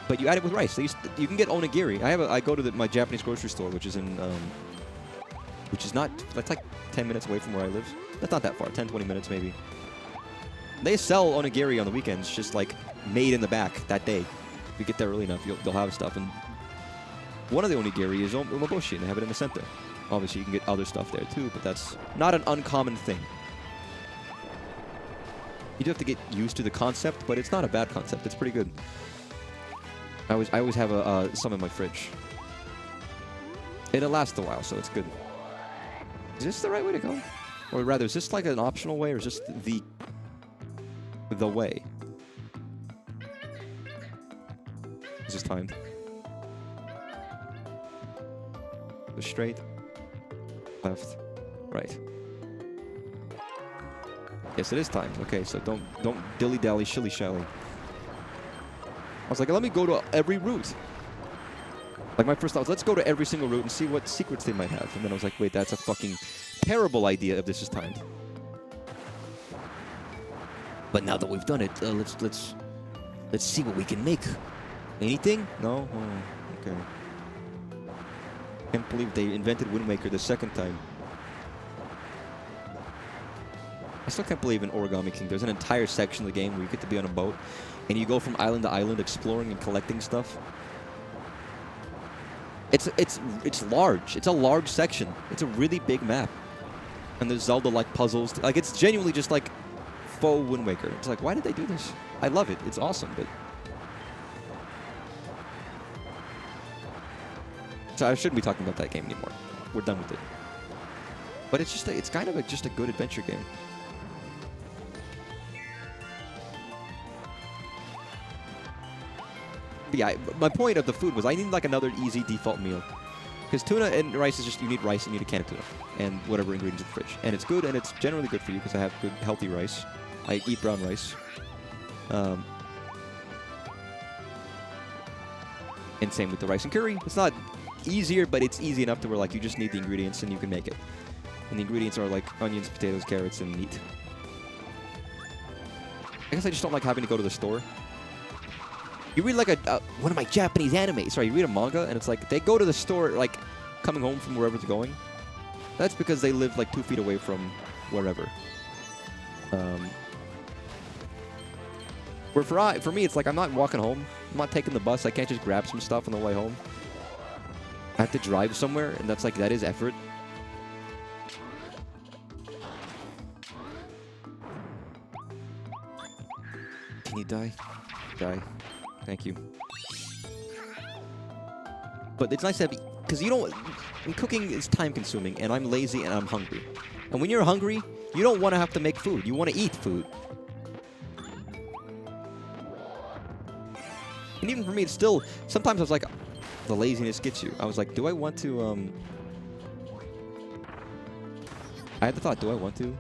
But you add it with rice. You can get onigiri. I go to my Japanese grocery store, which is in, that's like 10 minutes away from where I live. That's not that far, 10, 20 minutes maybe. They sell onigiri on the weekends, just like made in the back that day. If you get there early enough, they'll have stuff. And one of the onigiri is umeboshi, and they have it in the center. Obviously, you can get other stuff there too, but that's not an uncommon thing. You do have to get used to the concept, but it's not a bad concept. It's pretty good. I always have some in my fridge. It'll last a while, so it's good. Is this the right way to go? Or rather, is this like an optional way, or is this the way? Is this timed? Go straight, left, right. Yes, it is timed. Okay, so don't dilly-dally, shilly-shally. I was like, let me go to every route. Like, my first thought was, let's go to every single route and see what secrets they might have. And then I was like, wait, that's a fucking terrible idea if this is timed. But now that we've done it, let's see what we can make. Anything? No? Oh, okay. Can't believe they invented Wind Waker the second time. I still can't believe in Origami King there's an entire section of the game where you get to be on a boat and you go from island to island exploring and collecting stuff. It's large. It's a large section. It's a really big map. And there's Zelda-like puzzles. Like, it's genuinely just like faux Wind Waker. It's like, why did they do this? I love it. It's awesome, but... So I shouldn't be talking about that game anymore. We're done with it. But it's just it's kind of just a good adventure game. But yeah, my point of the food was I need like another easy default meal. Because tuna and rice is just, you need rice and you need a can of tuna. And whatever ingredients in the fridge. And it's good, and it's generally good for you because I have good, healthy rice. I eat brown rice. And same with the rice and curry. It's not easier, but it's easy enough to where like you just need the ingredients and you can make it. And the ingredients are like onions, potatoes, carrots, and meat. I guess I just don't like having to go to the store. You read like one of my Japanese animes. Sorry, you read a manga, and it's like they go to the store like coming home from wherever they're going. That's because they live like 2 feet away from wherever. Where for me, it's like I'm not walking home. I'm not taking the bus. I can't just grab some stuff on the way home. I have to drive somewhere, and that is effort. die. Die. Thank you. But it's nice to have... Because you don't... And cooking is time-consuming, and I'm lazy, and I'm hungry. And when you're hungry, you don't want to have to make food. You want to eat food. And even for me, it's still... Sometimes I was like... The laziness gets you. I was like, do I want to, I had the thought, do I want to?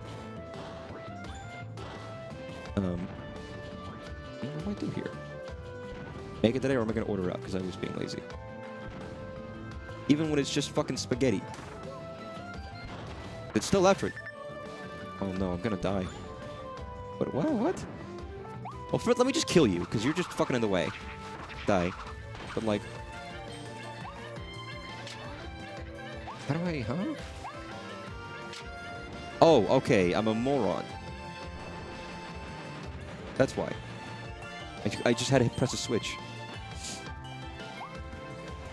What do I do here? Make it today, or am I going to order out? Because I was being lazy. Even when it's just fucking spaghetti. It's still effort. Oh no, I'm going to die. But what? Well, first, let me just kill you, because you're just fucking in the way. Die. But like... How do I, huh? Oh, okay, I'm a moron. That's why. I just had to press a switch.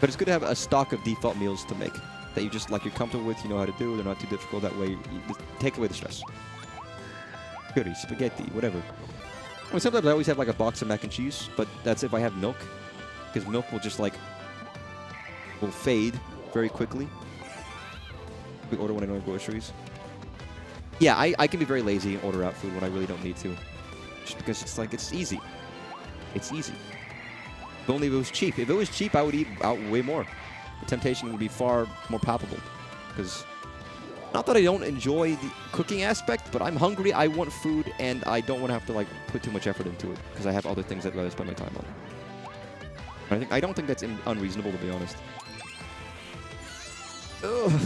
But it's good to have a stock of default meals to make. That you just, like, you're comfortable with, you know how to do, they're not too difficult, that way you take away the stress. Curry, spaghetti, whatever. I mean, sometimes I always have, like, a box of mac and cheese, but that's if I have milk. Because milk will just, like, will fade very quickly. We order when I don't have groceries. Yeah, I can be very lazy and order out food when I really don't need to. Just because it's like, it's easy. It's easy. If only it was cheap. If it was cheap, I would eat out way more. The temptation would be far more palpable. Because, not that I don't enjoy the cooking aspect, but I'm hungry, I want food, and I don't want to have to, like, put too much effort into it. Because I have other things I'd rather spend my time on. I don't think that's unreasonable, to be honest. Ugh.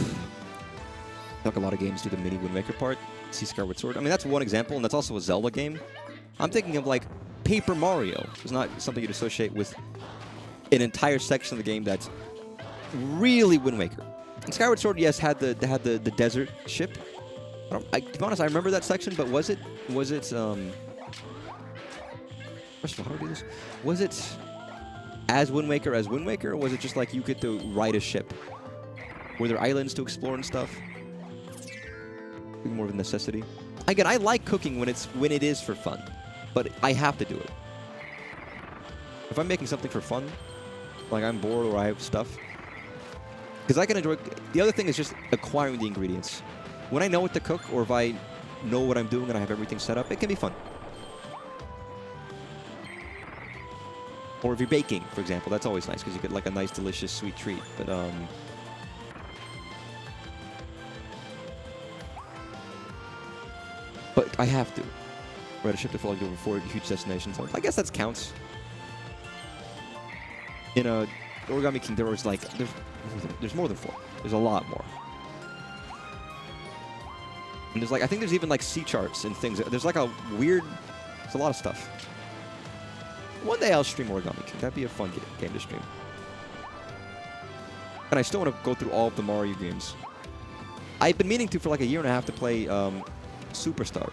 Like a lot of games do the mini Wind Waker part. See Skyward Sword. I mean, that's one example, and that's also a Zelda game. I'm thinking of, like, Paper Mario. It's not something you'd associate with an entire section of the game that's really Wind Waker. And Skyward Sword, yes, had the desert ship. To be honest, I remember that section, but was it first of all, how do I do this? Was it as Wind Waker, or was it just like you get to ride a ship? Were there islands to explore and stuff? More of a necessity. Again, I like cooking when it is for fun, but I have to do it. If I'm making something for fun, like I'm bored or I have stuff, because I can enjoy. The other thing is just acquiring the ingredients. When I know what to cook, or if I know what I'm doing and I have everything set up, it can be fun. Or if you're baking, for example, that's always nice because you get like a nice, delicious, sweet treat. But I have to. Ride a ship to fly over 4 huge destinations. I guess that counts. In a Origami King, there was like there's more than 4. There's a lot more. And there's like I think there's even like sea charts and things. There's like a weird. There's a lot of stuff. One day I'll stream Origami King. That'd be a fun game to stream. And I still want to go through all of the Mario games. I've been meaning to for like a year and a half to play Superstar.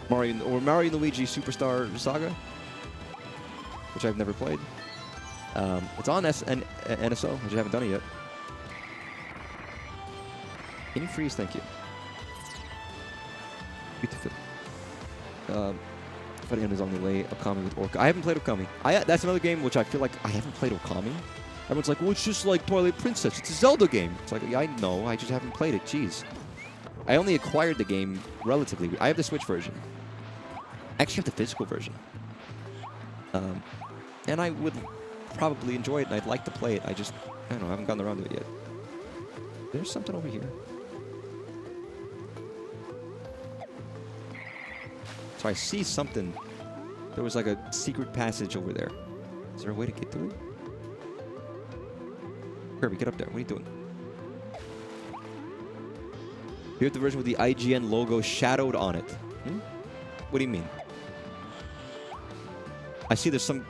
Mario and Luigi Superstar Saga, which I've never played. It's on NSO, which I haven't done it yet. Any freeze, thank you. Beautiful. Fighting is on the way. Okami with Orca. I haven't played Okami. That's another game which I feel like I haven't played Okami. Everyone's like, well, it's just like Twilight Princess. It's a Zelda game. It's like, yeah, I know. I just haven't played it. Jeez. I only acquired the game relatively. I have the Switch version. I actually have the physical version. And I would probably enjoy it, and I'd like to play it. I don't know. I haven't gotten around to it yet. There's something over here. So I see something. There was like a secret passage over there. Is there a way to get to it? Kirby, get up there. What are you doing? You have the version with the IGN logo shadowed on it. What do you mean? I see there's some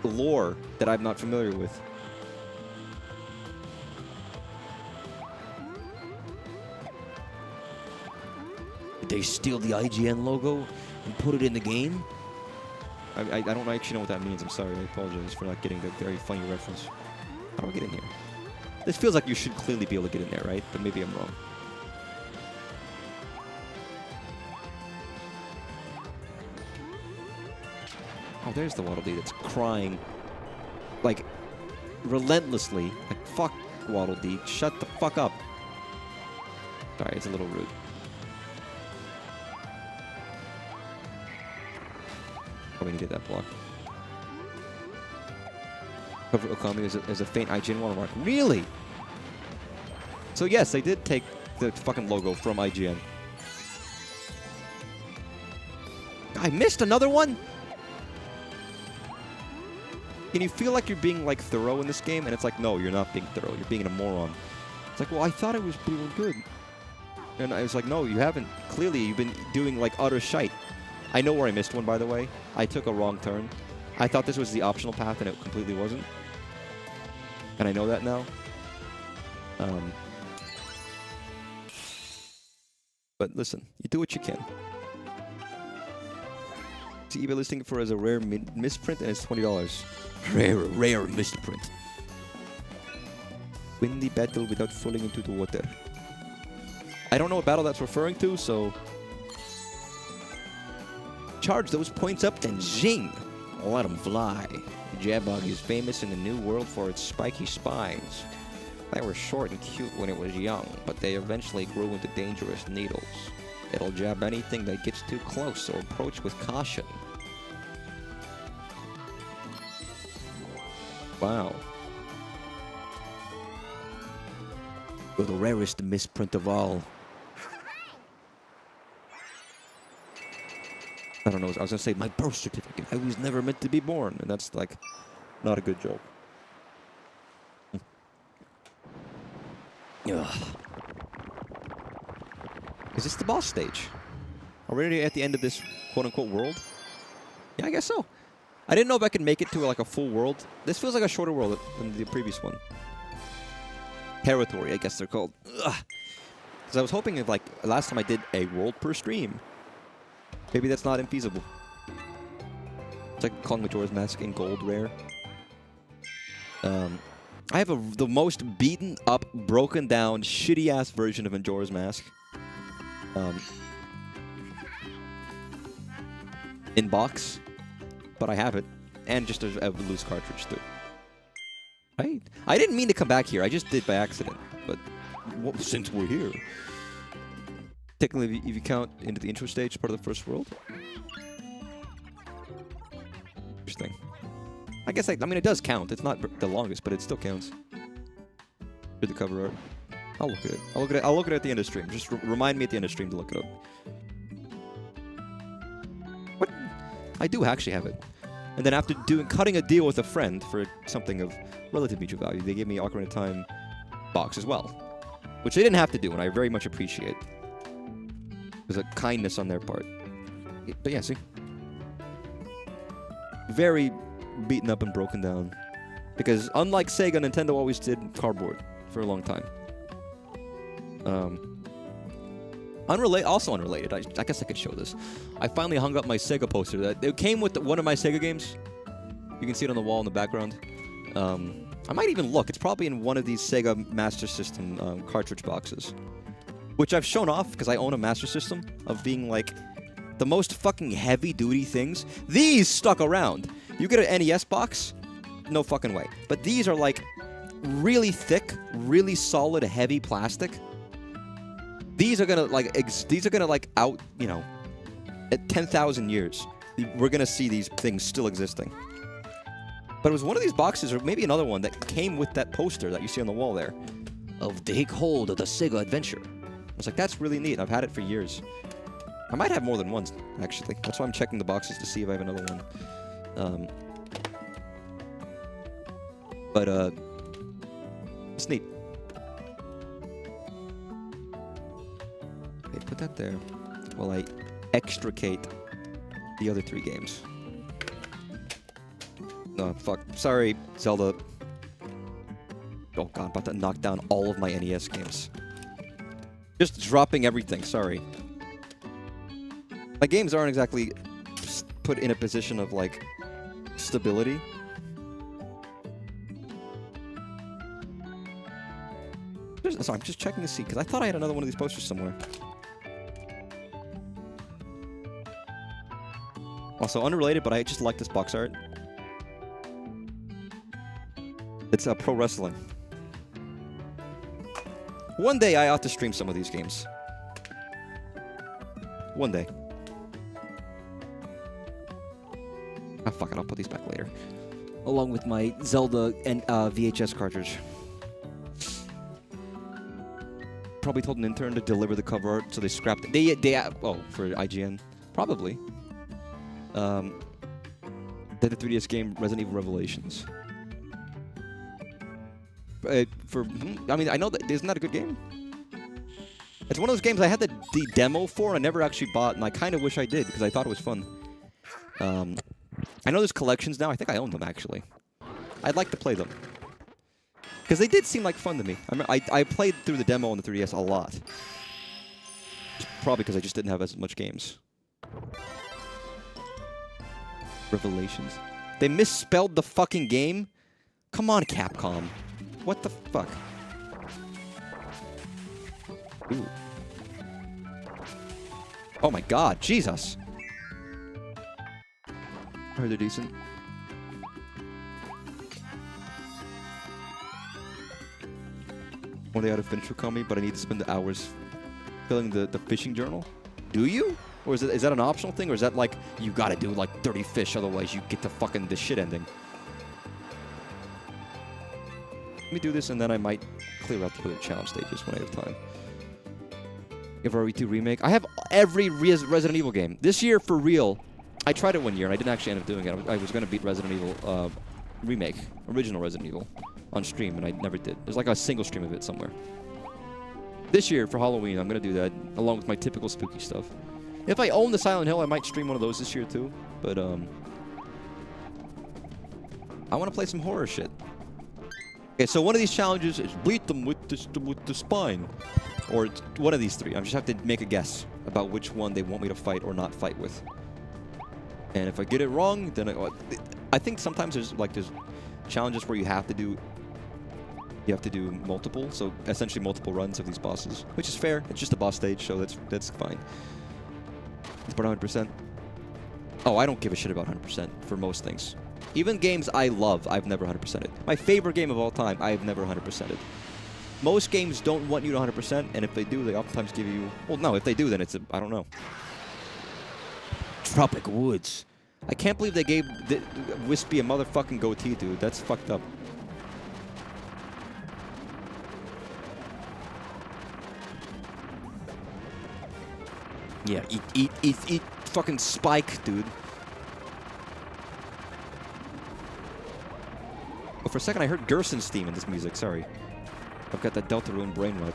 lore that I'm not familiar with. Did they steal the IGN logo and put it in the game? I don't actually know what that means. I'm sorry. I apologize for not getting the very funny reference. How do I get in here? This feels like you should clearly be able to get in there, right? But maybe I'm wrong. Oh, there's the Waddle Dee that's crying, like, relentlessly. Like, fuck, Waddle Dee, shut the fuck up. Sorry, it's a little rude. Oh, we needed that block. Cover Okami as a faint IGN watermark. Really? So yes, they did take the fucking logo from IGN. I missed another one? Can you feel like you're being, like, thorough in this game? And it's like, no, you're not being thorough. You're being a moron. It's like, well, I thought it was doing good. And I was like, no, you haven't. Clearly, you've been doing, like, utter shite. I know where I missed one, by the way. I took a wrong turn. I thought this was the optional path, and it completely wasn't. And I know that now. But listen, you do what you can. See, eBay listing it for as a rare misprint, and it's $20. Rare misprint. Win the battle without falling into the water. I don't know what battle that's referring to, so... Charge those points up, then zing! Let them fly. The Jabug is famous in the New World for its spiky spines. They were short and cute when it was young, but they eventually grew into dangerous needles. It'll jab anything that gets too close, so approach with caution. Wow. You're the rarest misprint of all. I don't know, I was gonna say my birth certificate. I was never meant to be born, and that's like not a good joke. Ugh. Is this the boss stage? Are we already at the end of this quote-unquote world? Yeah, I guess so. I didn't know if I could make it to like a full world. This feels like a shorter world than the previous one. Territory, I guess they're called. Because I was hoping if, like, last time I did a world per stream. Maybe that's not infeasible. It's like calling Majora's Mask in gold rare. I have the most beaten up, broken down, shitty ass version of Majora's Mask. In box, but I have it, and just a loose cartridge too. I didn't mean to come back here. I just did by accident. But since we're here. Technically, if you count into the intro stage, part of the first world. Interesting. I guess, I mean, it does count. It's not the longest, but it still counts. Read the cover art. I'll look at it. I'll look at it at the end of stream. Just remind me at the end of stream to look it up. What? I do actually have it. And then after cutting a deal with a friend for something of relative mutual value, they gave me Ocarina of Time box as well. Which they didn't have to do, and I very much appreciate. There's a kindness on their part. But yeah, see? Very beaten up and broken down. Because unlike Sega, Nintendo always did cardboard for a long time. Also unrelated, I guess I could show this. I finally hung up my Sega poster. It came with one of my Sega games. You can see it on the wall in the background. I might even look. It's probably in one of these Sega Master System cartridge boxes. Which I've shown off because I own a Master System of being like the most fucking heavy-duty things. These stuck around. You get an NES box, no fucking way. But these are like really thick, really solid, heavy plastic. These are gonna like out, you know, at 10,000 years, we're gonna see these things still existing. But it was one of these boxes, or maybe another one, that came with that poster that you see on the wall there, of Take Hold of the Sega Adventure. I was like, that's really neat. I've had it for years. I might have more than one, actually. That's why I'm checking the boxes to see if I have another one. It's neat. Okay, put that there while I extricate the other 3 games. No, fuck. Sorry, Zelda. Oh god, I'm about to knock down all of my NES games. Just dropping everything, sorry. My games aren't exactly put in a position of, like, stability. Sorry, I'm just checking to see, because I thought I had another one of these posters somewhere. Also unrelated, but I just like this box art. It's pro wrestling. One day I ought to stream some of these games. One day. Ah, fuck it, I'll put these back later. Along with my Zelda and VHS cartridge. Probably told an intern to deliver the cover art, so they scrapped it. Oh, for IGN. Probably. They did the 3DS game Resident Evil Revelations. I mean, I know that isn't that a good game? It's one of those games I had the demo for and I never actually bought, and I kind of wish I did because I thought it was fun. I know there's collections now. I think I own them actually. I'd like to play them because they did seem like fun to me. I played through the demo on the 3DS a lot. Probably because I just didn't have as much games. Revelations. They misspelled the fucking game? Come on, Capcom. What the fuck? Ooh. Oh my god, Jesus. I heard they're decent. One day I ought to finish Okami, but I need to spend the hours filling the fishing journal. Do you? Or is that an optional thing, or is that like, you gotta do like 30 fish, otherwise you get to fucking the shit ending? Let me do this, and then I might clear out the other challenge stages when I have time. If RE2 remake, I have every Resident Evil game. This year, for real, I tried it one year, and I didn't actually end up doing it. I was gonna beat Resident Evil remake, original Resident Evil, on stream, and I never did. There's like a single stream of it somewhere. This year, for Halloween, I'm gonna do that, along with my typical spooky stuff. If I own the Silent Hill, I might stream one of those this year too. But I want to play some horror shit. Okay, so one of these challenges is beat them with the spine, or one of these three. I just have to make a guess about which one they want me to fight or not fight with. And if I get it wrong, then I think sometimes there's challenges where you have to do multiple, so essentially multiple runs of these bosses, which is fair. It's just a boss stage, so that's fine. It's about 100%. Oh, I don't give a shit about 100% for most things. Even games I love, I've never 100%ed. My favorite game of all time, I've never 100%ed. Most games don't want you to 100%, and if they do, they oftentimes give you... Well, no, if they do, then it's I don't know. Tropic Woods. I can't believe they gave Wispy a motherfucking goatee, dude. That's fucked up. Yeah, eat fucking Spike, dude. Oh, for a second I heard Gerson's theme in this music, sorry. I've got that Deltarune brain rot.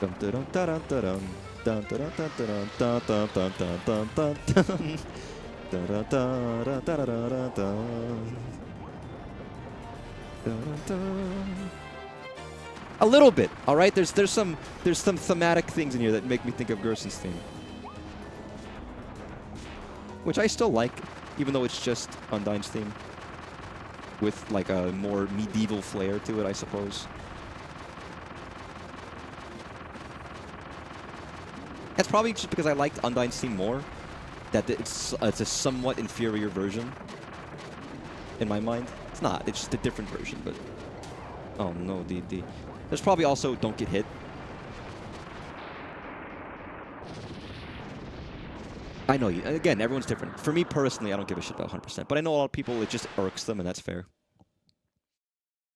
Dun dun dun dun dun dun dun dun dun dun dun dun dun dun dun. A little bit, all right. There's some thematic things in here that make me think of Gerson's theme, which I still like, even though it's just Undyne's theme with like a more medieval flair to it, I suppose. That's probably just because I liked Undyne's theme more, that it's a somewhat inferior version in my mind. It's not. It's just a different version, but oh no, there's probably also Don't Get Hit. I know you. Again, everyone's different. For me personally, I don't give a shit about 100%. But I know a lot of people, it just irks them, and that's fair.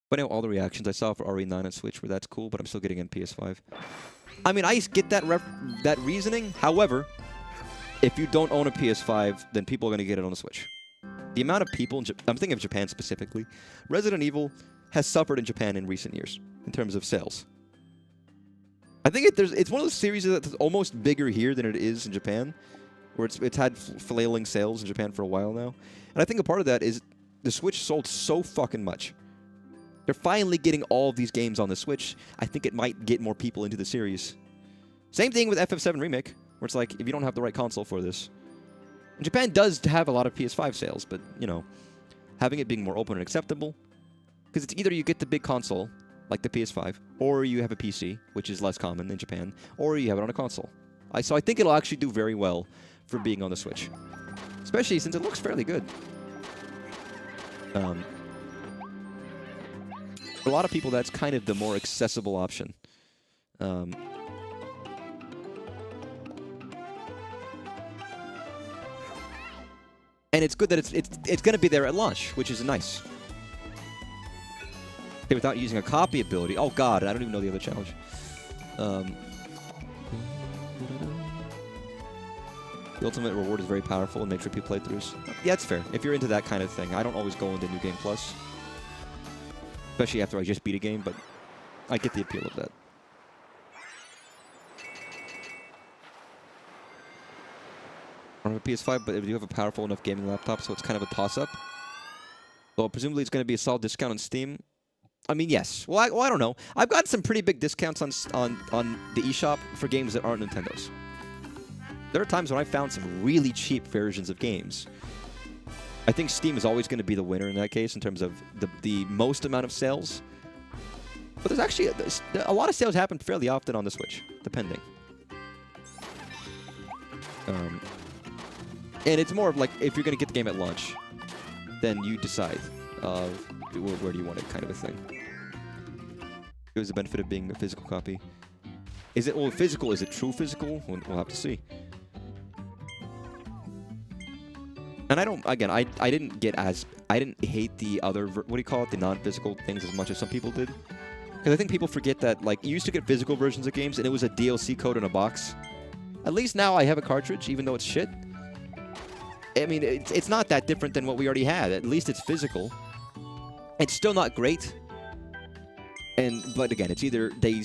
But I know all the reactions I saw for RE9 on Switch where that's cool, but I'm still getting in PS5. I mean, I get that reasoning. However, if you don't own a PS5, then people are going to get it on the Switch. The amount of people, I'm thinking of Japan specifically, Resident Evil has suffered in Japan in recent years in terms of sales. I think it's one of those series that's almost bigger here than it is in Japan, where it's had flailing sales in Japan for a while now. And I think a part of that is the Switch sold so fucking much. They're finally getting all of these games on the Switch. I think it might get more people into the series. Same thing with FF7 Remake, where it's like, if you don't have the right console for this. And Japan does have a lot of PS5 sales, but, you know, having it being more open and acceptable, because it's either you get the big console, like the PS5, or you have a PC, which is less common in Japan, or you have it on a console. So I think it'll actually do very well for being on the Switch. Especially since it looks fairly good. For a lot of people, that's kind of the more accessible option. And it's good that it's going to be there at launch, which is nice. Okay, without using a copy ability. Oh god, I don't even know the other challenge. The ultimate reward is very powerful and makes repeat playthroughs. Yeah, it's fair. If you're into that kind of thing, I don't always go into New Game Plus. Especially after I just beat a game, but I get the appeal of that. I don't have a PS5, but I do have a powerful enough gaming laptop, so it's kind of a toss-up. Well, presumably it's going to be a solid discount on Steam. I mean, yes. Well, I don't know. I've got some pretty big discounts on the eShop for games that aren't Nintendo's. There are times when I found some really cheap versions of games. I think Steam is always going to be the winner in that case in terms of the most amount of sales. But there's actually a lot of sales happen fairly often on the Switch, depending. And it's more of like, if you're going to get the game at launch, then you decide where do you want it, kind of a thing. There's the benefit of being a physical copy. Is it all physical? Is it true physical? We'll have to see. And I didn't hate the other, what do you call it, the non-physical things as much as some people did. Because I think people forget that, like, you used to get physical versions of games and it was a DLC code in a box. At least now I have a cartridge, even though it's shit. I mean, it's not that different than what we already had. At least it's physical. It's still not great. But again, it's either they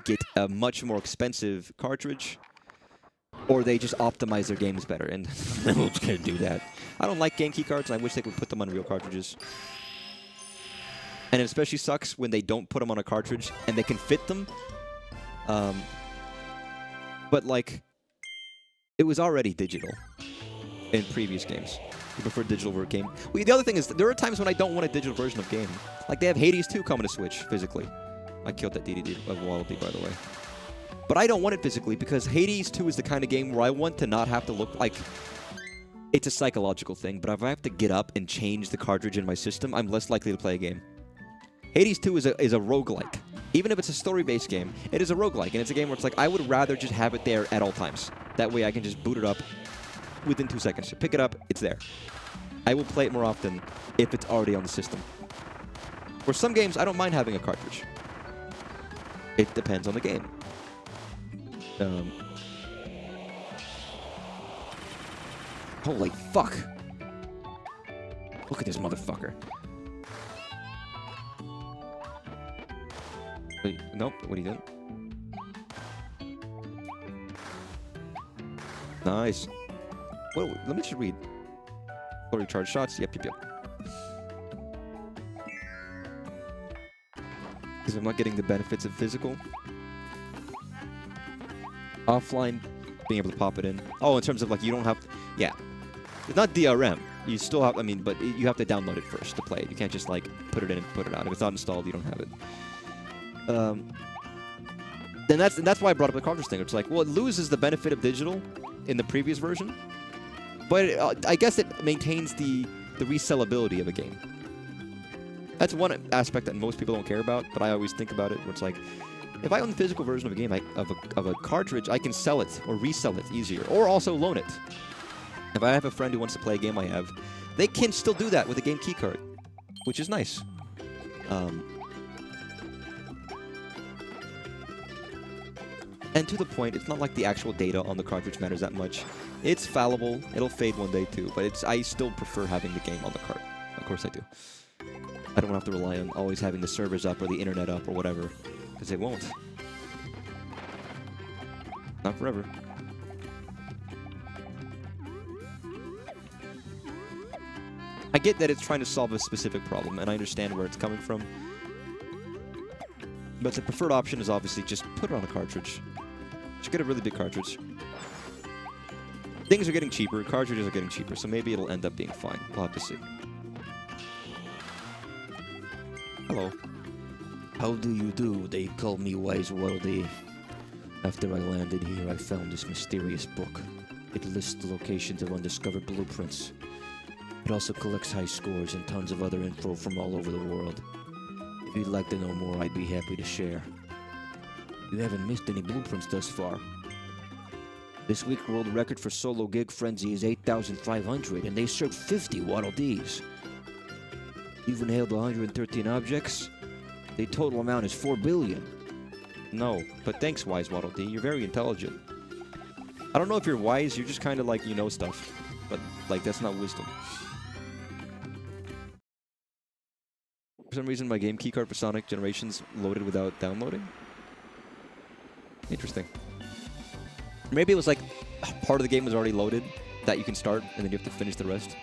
get a much more expensive cartridge, or they just optimize their games better, and they're just gonna do that. I don't like game key cards, and I wish they would put them on real cartridges. And it especially sucks when they don't put them on a cartridge, and they can fit them. But, like, it was already digital in previous games. You prefer digital over game. Well, the other thing is, there are times when I don't want a digital version of game. Like, they have Hades 2 coming to Switch, physically. I killed that DDD of Waddle, by the way. But I don't want it physically, because Hades 2 is the kind of game where I want to not have to look like... It's a psychological thing, but if I have to get up and change the cartridge in my system, I'm less likely to play a game. Hades 2 is a roguelike. Even if it's a story-based game, it is a roguelike, and it's a game where it's like, I would rather just have it there at all times. That way I can just boot it up within 2 seconds. Pick it up, it's there. I will play it more often if it's already on the system. For some games, I don't mind having a cartridge. It depends on the game. Holy fuck. Look at this motherfucker. Wait, nope, what are you doing? Nice. Whoa, let me just read. Full recharge shots, yep. Because I'm not getting the benefits of physical. Offline, being able to pop it in. Oh, in terms of, like, you don't have... Yeah. It's not DRM. You still have... I mean, but you have to download it first to play it. You can't just, like, put it in and put it out. If it's not installed, you don't have it. Then that's why I brought up the cartridge thing. It's like, well, it loses the benefit of digital in the previous version. But I guess it maintains the resellability of a game. That's one aspect that most people don't care about, but I always think about it, where it's like, if I own the physical version of a game, of a cartridge, I can sell it or resell it easier, or also loan it. If I have a friend who wants to play a game I have, they can still do that with a game key card, which is nice. And to the point, it's not like the actual data on the cartridge matters that much. It's fallible, it'll fade one day too, but I still prefer having the game on the cart. Of course I do. I don't have to rely on always having the servers up or the internet up or whatever, because it won't. Not forever. I get that it's trying to solve a specific problem, and I understand where it's coming from. But the preferred option is obviously just put it on a cartridge. Just get a really big cartridge. Things are getting cheaper, cartridges are getting cheaper, so maybe it'll end up being fine. We'll have to see. Hello. How do you do? They call me Wise Waddle. After I landed here, I found this mysterious book. It lists the locations of undiscovered blueprints. It also collects high scores and tons of other info from all over the world. If you'd like to know more, I'd be happy to share. You haven't missed any blueprints thus far. This week's world record for solo gig frenzy is 8,500, and they served 50 Waddle Dees. You've inhaled 113 objects. The total amount is 4 billion. No, but thanks, wise Waddle Dee. You're very intelligent. I don't know if you're wise, you're just kind of like, you know stuff. But, like, that's not wisdom. For some reason, my game keycard for Sonic Generations loaded without downloading. Interesting. Maybe it was like part of the game was already loaded that you can start, and then you have to finish the rest.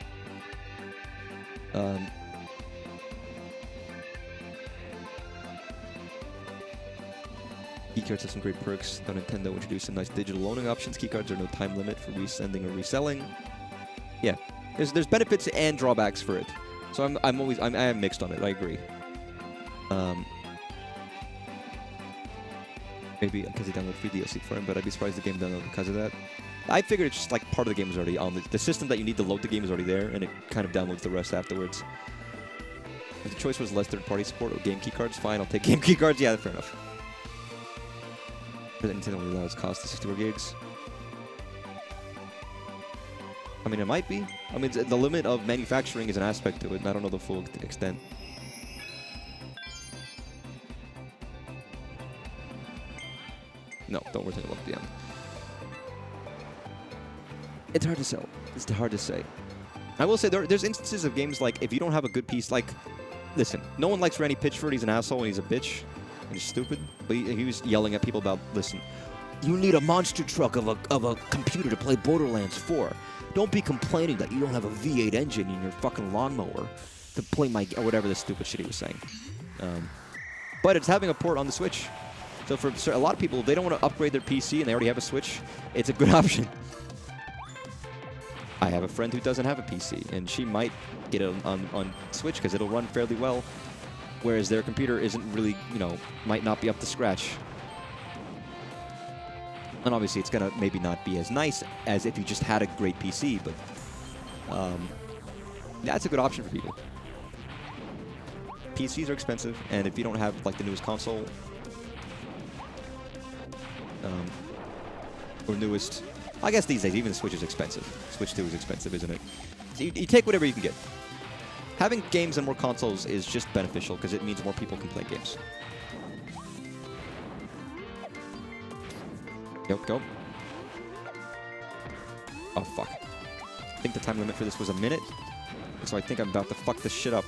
Keycards have some great perks. Though Nintendo introduced some nice digital loaning options. Keycards are no time limit for resending or reselling. Yeah, there's benefits and drawbacks for it. So I am mixed on it. I agree. Maybe because they download free DLC for him, but I'd be surprised the game downloaded because of that. I figured it's just like part of the game is already on. The system that you need to load the game is already there, and it kind of downloads the rest afterwards. If the choice was less third-party support or game keycards, fine, I'll take game keycards. Yeah, fair enough. But Nintendo only allows cost to 64 gigs. I mean, it might be. I mean, the limit of manufacturing is an aspect to it, and I don't know the full extent. No, don't worry about the end. It's hard to sell. It's hard to say. I will say there's instances of games like if you don't have a good piece, like, listen, no one likes Randy Pitchford. He's an asshole and he's a bitch and he's stupid. But he was yelling at people about, listen, you need a monster truck of a computer to play Borderlands 4. Don't be complaining that you don't have a V8 engine in your fucking lawnmower to play my or whatever the stupid shit he was saying. But it's having a port on the Switch. So for a lot of people, if they don't want to upgrade their PC and they already have a Switch, it's a good option. I have a friend who doesn't have a PC, and she might get it on Switch because it'll run fairly well, whereas their computer isn't really, you know, might not be up to scratch. And obviously, it's going to maybe not be as nice as if you just had a great PC, but that's a good option for people. PCs are expensive, and if you don't have, like, the newest console, or newest, I guess these days even the Switch is expensive. Switch 2 is expensive, isn't it? So you take whatever you can get. Having games on more consoles is just beneficial because it means more people can play games. Go. Oh, fuck. I think the time limit for this was a minute, so I think I'm about to fuck this shit up.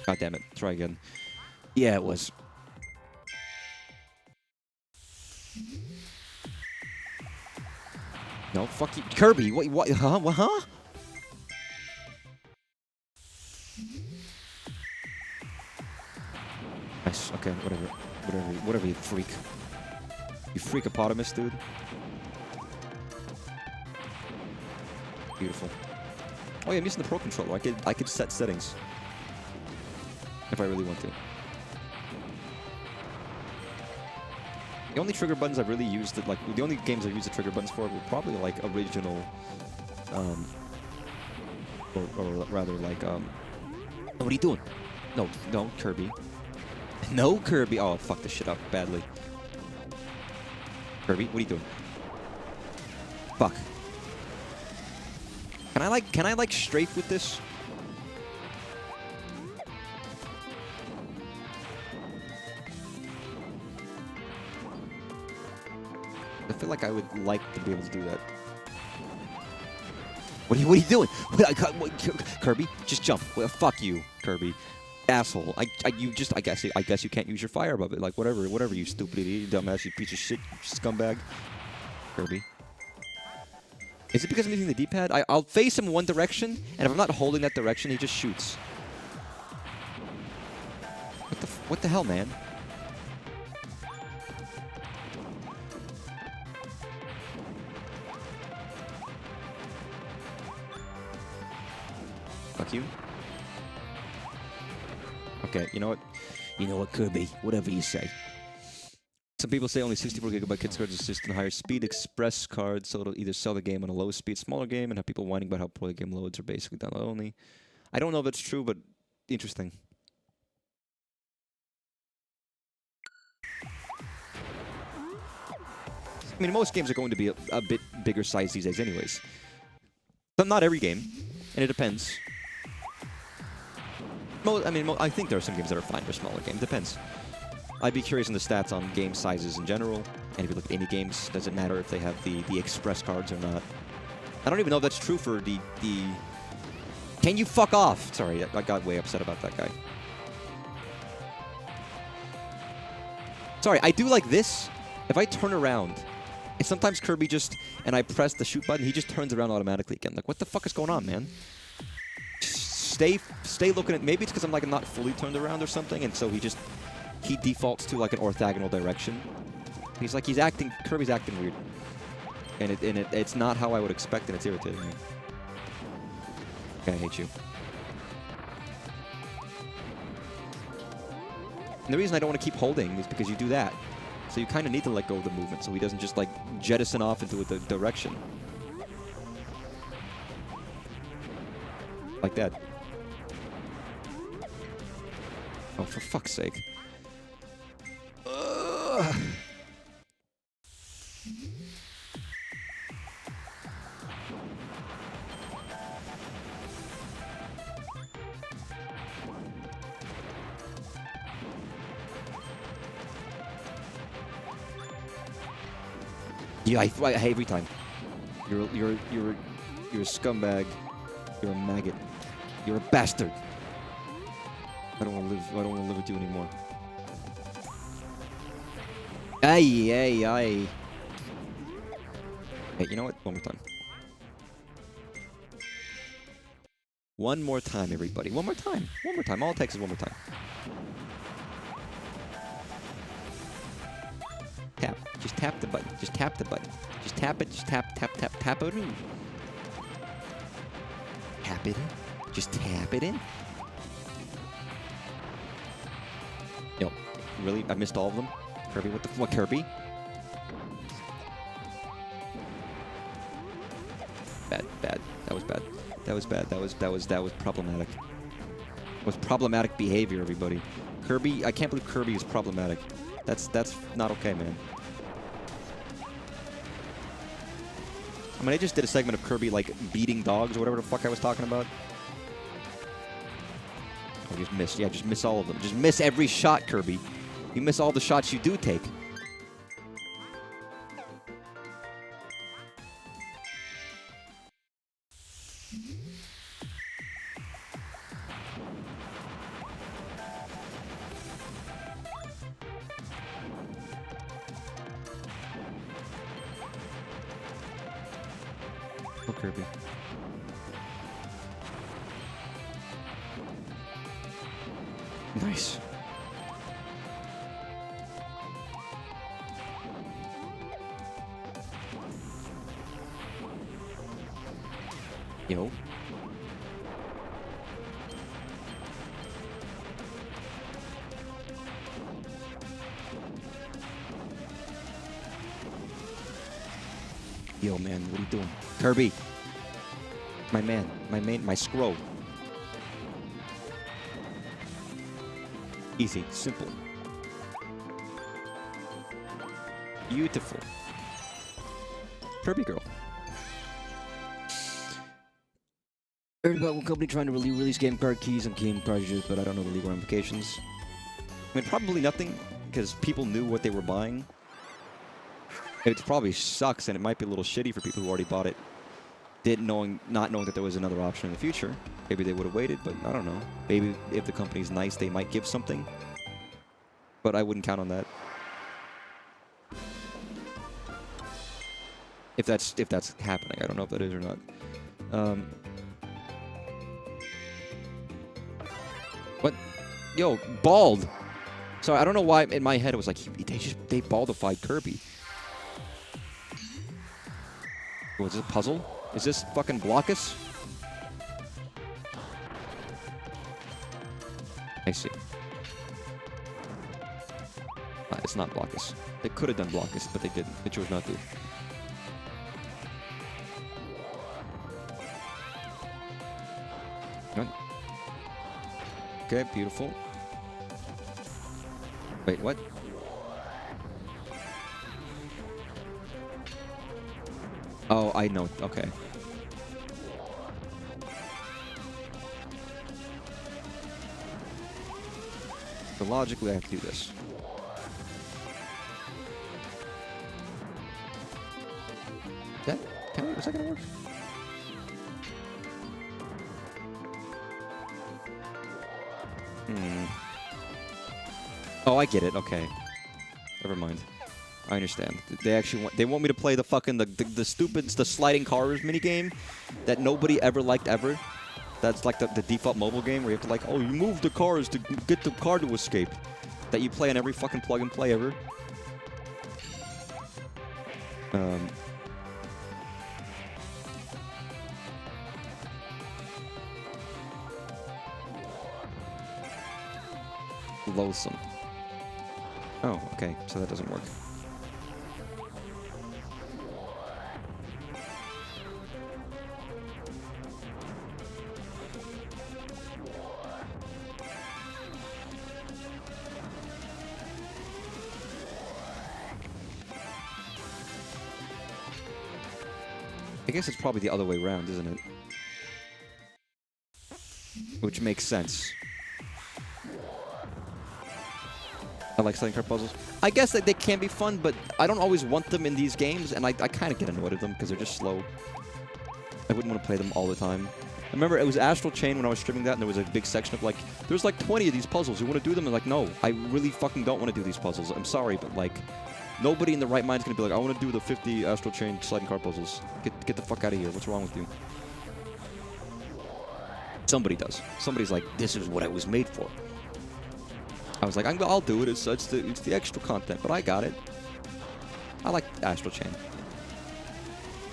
God damn it. Try again. Yeah, it was. No, fuck you. Kirby, what, huh? What, huh? Nice, okay, whatever, you freak. You freakopotamus, dude. Beautiful. Oh yeah, I'm using the Pro Controller. I could set settings. If I really want to. The only trigger buttons I've really used, the only games I've used the trigger buttons for were probably like original, or rather like, What are you doing? No, Kirby. No, Kirby. Oh, fuck this shit up badly. Kirby, what are you doing? Fuck. Can I strafe with this? I feel like I would like to be able to do that. What are you doing? Kirby, just jump. Well, fuck you, Kirby. Asshole. I guess you can't use your fire above it. Like, whatever, you stupid idiot, dumbass, you piece of shit, you scumbag. Kirby. Is it because I'm using the D-pad? I'll face him one direction, and if I'm not holding that direction, he just shoots. What the hell, man? Fuck you. Okay, you know what? You know what, Kirby? Whatever you say. Some people say only 64 gigabyte kids cards assist in higher speed express cards, so it'll either sell the game on a low speed, smaller game, and have people whining about how poor the game loads are basically download only. I don't know if that's true, but interesting. I mean, most games are going to be a bit bigger size these days anyways. But not every game, and it depends. I think there are some games that are fine for smaller games. Depends. I'd be curious on the stats on game sizes in general. And if you look at indie games, does it matter if they have the express cards or not? I don't even know if that's true for the... Can you fuck off? Sorry, I got way upset about that guy. Sorry, I do like this. If I turn around, and sometimes Kirby just... And I press the shoot button, he just turns around automatically again. Like, what the fuck is going on, man? Stay looking at... Maybe it's because I'm like not fully turned around or something, and so he defaults to like an orthogonal direction. Kirby's acting weird. And it's not how I would expect, and it's irritating me. Okay, I hate you. And the reason I don't want to keep holding is because you do that. So you kind of need to let go of the movement so he doesn't just like jettison off into a direction. Like that. Oh, for fuck's sake. Ugh. Yeah, I hate every time. You're a scumbag. You're a maggot. You're a bastard. I don't want to live. I don't want to live with you anymore. Ay. Hey, you know what? One more time. One more time, everybody. One more time. One more time. All it takes is one more time. Tap. Just tap the button. Just tap the button. Just tap it. Just tap it in. Tap it in. Just tap it in. Yo, really? I missed all of them? Kirby, what the fuck, Kirby? Bad. That was bad. That was problematic. It was problematic behavior, everybody. Kirby, I can't believe Kirby is problematic. That's not okay, man. I mean, I just did a segment of Kirby, like, beating dogs or whatever the fuck I was talking about. Oh, just miss. Yeah, just miss all of them. Just miss every shot, Kirby. You miss all the shots you do take. Oh, Kirby. Nice. Yo. Yo, man, what are you doing? Kirby. My man. My scroll. Easy. Simple. Beautiful. Kirby girl. Heard about one company trying to release game card keys and game cartridges, but I don't know the legal ramifications. I mean, probably nothing, because people knew what they were buying. It probably sucks, and it might be a little shitty for people who already bought it, not knowing that there was another option in the future. Maybe they would have waited, but I don't know. Maybe if the company's nice, they might give something. But I wouldn't count on that. If that's happening, I don't know if that is or not. What? Yo, bald. Sorry, I don't know why in my head it was like they baldified Kirby. Was this a puzzle? Is this fucking Blockus? I see. Let's not block us. They could have done block us, but they didn't. They chose not to. Right. Okay, beautiful. Wait, what? Oh, I know. Okay. So logically, I have to do this. Is that gonna work? Oh, I get it. Okay. Never mind. I understand. They actually want me to play the fucking the stupid sliding cars minigame that nobody ever liked ever. That's like the default mobile game where you have to like, oh, you move the cars to get the car to escape. That you play on every fucking plug and play ever. Loathsome. Oh, okay. So that doesn't work. I guess it's probably the other way around, isn't it? Which makes sense. I like sliding car puzzles. I guess that they can be fun, but I don't always want them in these games, and I kind of get annoyed at them because they're just slow. I wouldn't want to play them all the time. I remember it was Astral Chain when I was streaming that, and there was a big section of like, there's like 20 of these puzzles. You want to do them? And like, no, I really fucking don't want to do these puzzles. I'm sorry, but like, nobody in the right mind is going to be like, I want to do the 50 Astral Chain sliding car puzzles. Get the fuck out of here. What's wrong with you? Somebody does. Somebody's like, this is what I was made for. I was like, I'll do it. It's the extra content, but I got it. I like Astral Chain.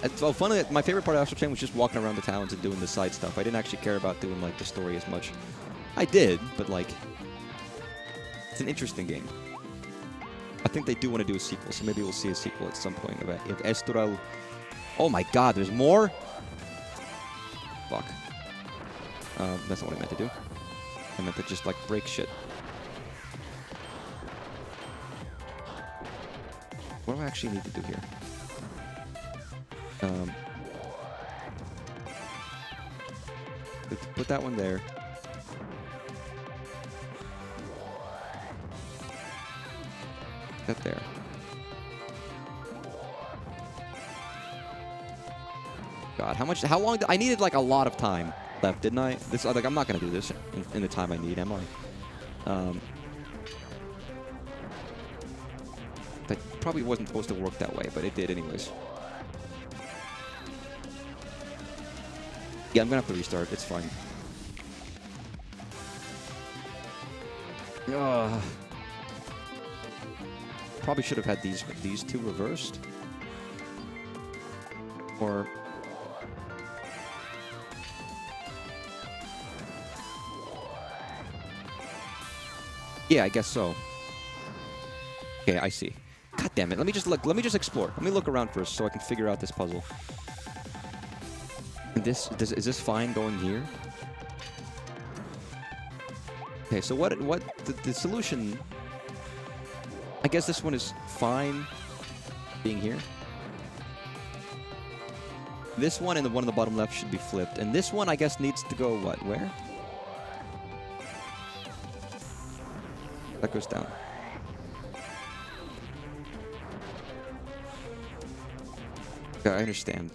It's well, funny. My favorite part of Astral Chain was just walking around the towns and doing the side stuff. I didn't actually care about doing like the story as much. I did, but like, it's an interesting game. I think they do want to do a sequel, so maybe we'll see a sequel at some point. If Estral... Oh my god, there's more? Fuck. That's not what I meant to do. I meant to just like break shit. What do I actually need to do here? Put that one there. That there. God, how long? I needed like a lot of time left, didn't I? Like, I'm not gonna do this in the time I need, am I? That probably wasn't supposed to work that way, but it did anyways. Yeah, I'm gonna have to restart. It's fine. Probably should have had these two reversed. Or... yeah, I guess so. Okay, I see. God damn it. Let me just look. Let me just explore. Let me look around first so I can figure out this puzzle. Is this fine going here? Okay, so the solution... I guess this one is fine being here. This one and the one on the bottom left should be flipped. And this one, I guess, needs to go, what, where? That goes down. Okay, I understand.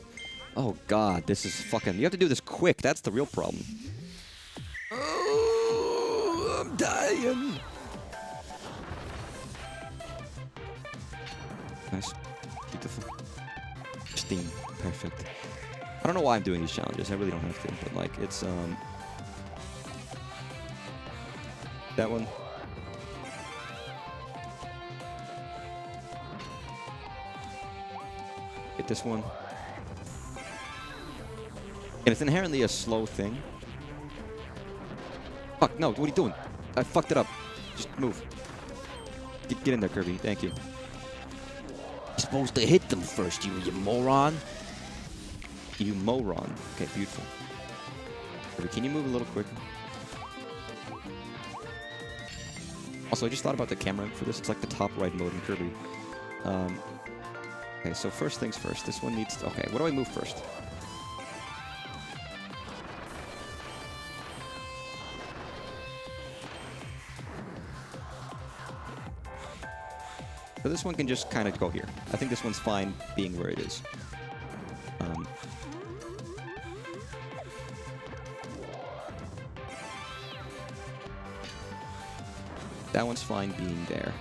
Oh, God, this is fucking... You have to do this quick. That's the real problem. Oh, I'm dying. Nice. Beautiful. Steam. Perfect. I don't know why I'm doing these challenges. I really don't have to. But, like, it's, that one. Get this one. And it's inherently a slow thing. Fuck, no, what are you doing? I fucked it up. Just move. Get in there, Kirby. Thank you. You're supposed to hit them first, you moron. You moron. Okay, beautiful. Kirby, can you move a little quicker? Also, I just thought about the camera for this. It's like the top right mode in Kirby. Okay, so first things first. This one needs to... Okay, what do I move first? So this one can just kind of go here. I think this one's fine being where it is. That one's fine being there.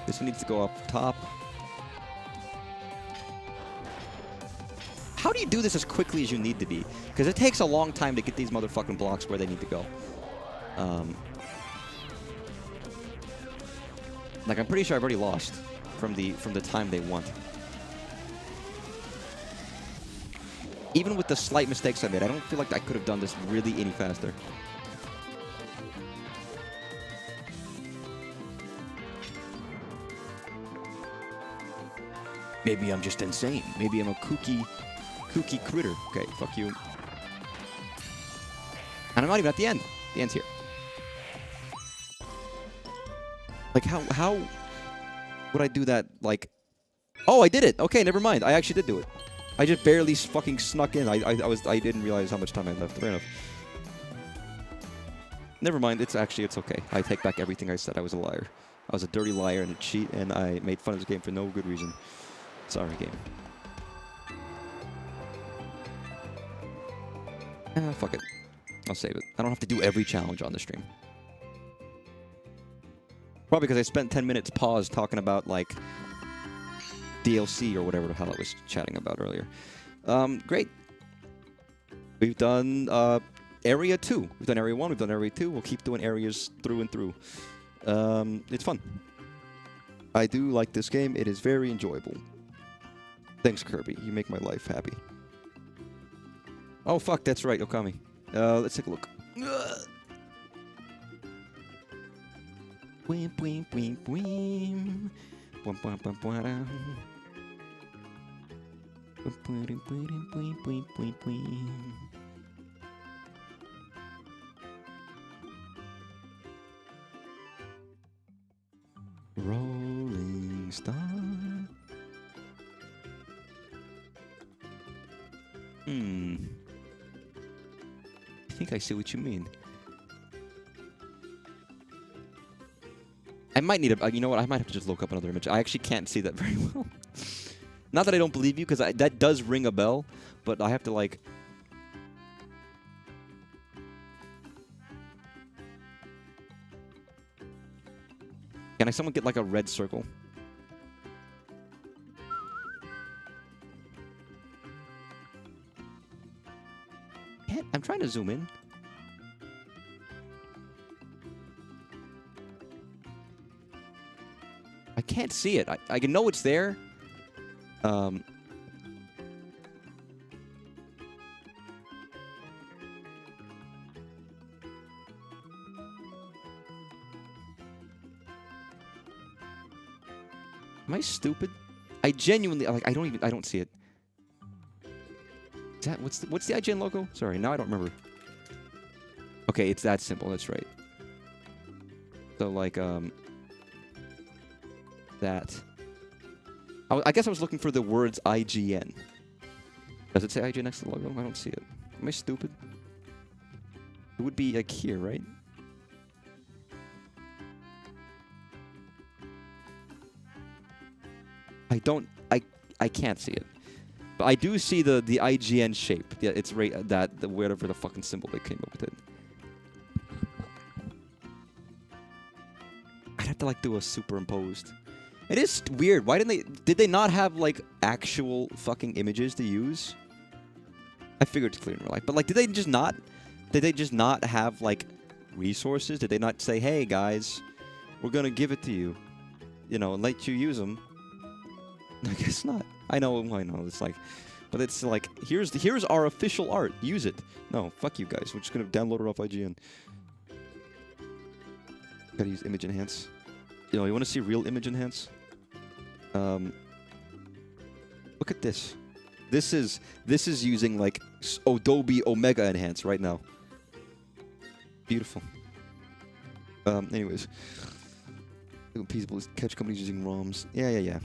This one needs to go up top. How do you do this as quickly as you need to be? Because it takes a long time to get these motherfucking blocks where they need to go. Like, I'm pretty sure I've already lost from the time they want. Even with the slight mistakes I made, I don't feel like I could have done this really any faster. Maybe I'm just insane. Maybe I'm a kooky critter. Okay, fuck you. And I'm not even at the end. The end's here. Like, how would I do that? Like, oh, I did it. Okay, never mind. I actually did do it. I just barely fucking snuck in. I didn't realize how much time I left. Fair enough. Never mind. It's okay. I take back everything I said. I was a liar. I was a dirty liar and a cheat, and I made fun of this game for no good reason. Sorry, game. Fuck it. I'll save it. I don't have to do every challenge on the stream. Probably because I spent 10 minutes paused talking about, like, DLC or whatever the hell I was chatting about earlier. Great. We've done Area 2. We've done Area 1. We've done Area 2. We'll keep doing areas through and through. It's fun. I do like this game. It is very enjoyable. Thanks, Kirby. You make my life happy. Oh, fuck. That's right, Okami. Let's take a look. Bwim, bwim, bwim, bwim. Bwim, bwim, bwim, bwim. Bwim, bwim, bwim, bwim, bwim, bwim. Rolling Star. I think I see what you mean. I might need a... you know what? I might have to just look up another image. I actually can't see that very well. Not that I don't believe you, because that does ring a bell, but I have to, like... Can someone get, like, a red circle? I'm trying to zoom in. I can't see it. I can know it's there. Am I stupid? I genuinely, like, I don't see it. Is that, what's the IGN logo? Sorry, now I don't remember. Okay, it's that simple. That's right. So, like, that. I guess I was looking for the words IGN. Does it say IGN next to the logo? I don't see it. Am I stupid? It would be, like, here, right? I can't see it. But I do see the IGN shape. Yeah, it's right whatever the fucking symbol they came up with it. I'd have to, like, do a superimposed. It is weird. Why did they not have, like, actual fucking images to use? I figured it's clear in real life. But, like, did they just not have, like, resources? Did they not say, hey, guys, we're gonna give it to you, you know, and let you use them? I guess not. I know, it's like... But it's like, here's our official art. Use it. No, fuck you guys. We're just gonna download it off IGN. Gotta use image enhance. You want to see real image enhance? Look at this. This is using like Adobe Omega enhance right now. Beautiful. Anyways, people catch companies using ROMs. Yeah.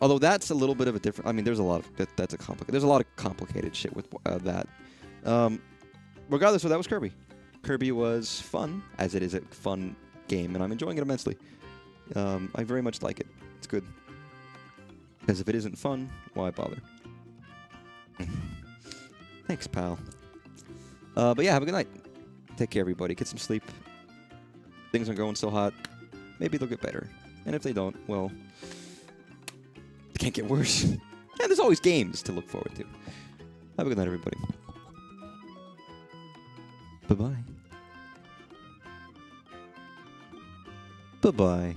Although that's a little bit of a different. I mean, there's a lot of that's a complicated. There's a lot of complicated shit with that. Regardless, so that was Kirby. Kirby was fun, as it is a fun game, and I'm enjoying it immensely. I very much like it. It's good. Because if it isn't fun, why bother? Thanks, pal. But yeah, have a good night. Take care, everybody. Get some sleep. Things aren't going so hot. Maybe they'll get better. And if they don't, well, they can't get worse. And there's always games to look forward to. Have a good night, everybody. Bye-bye. Bye-bye.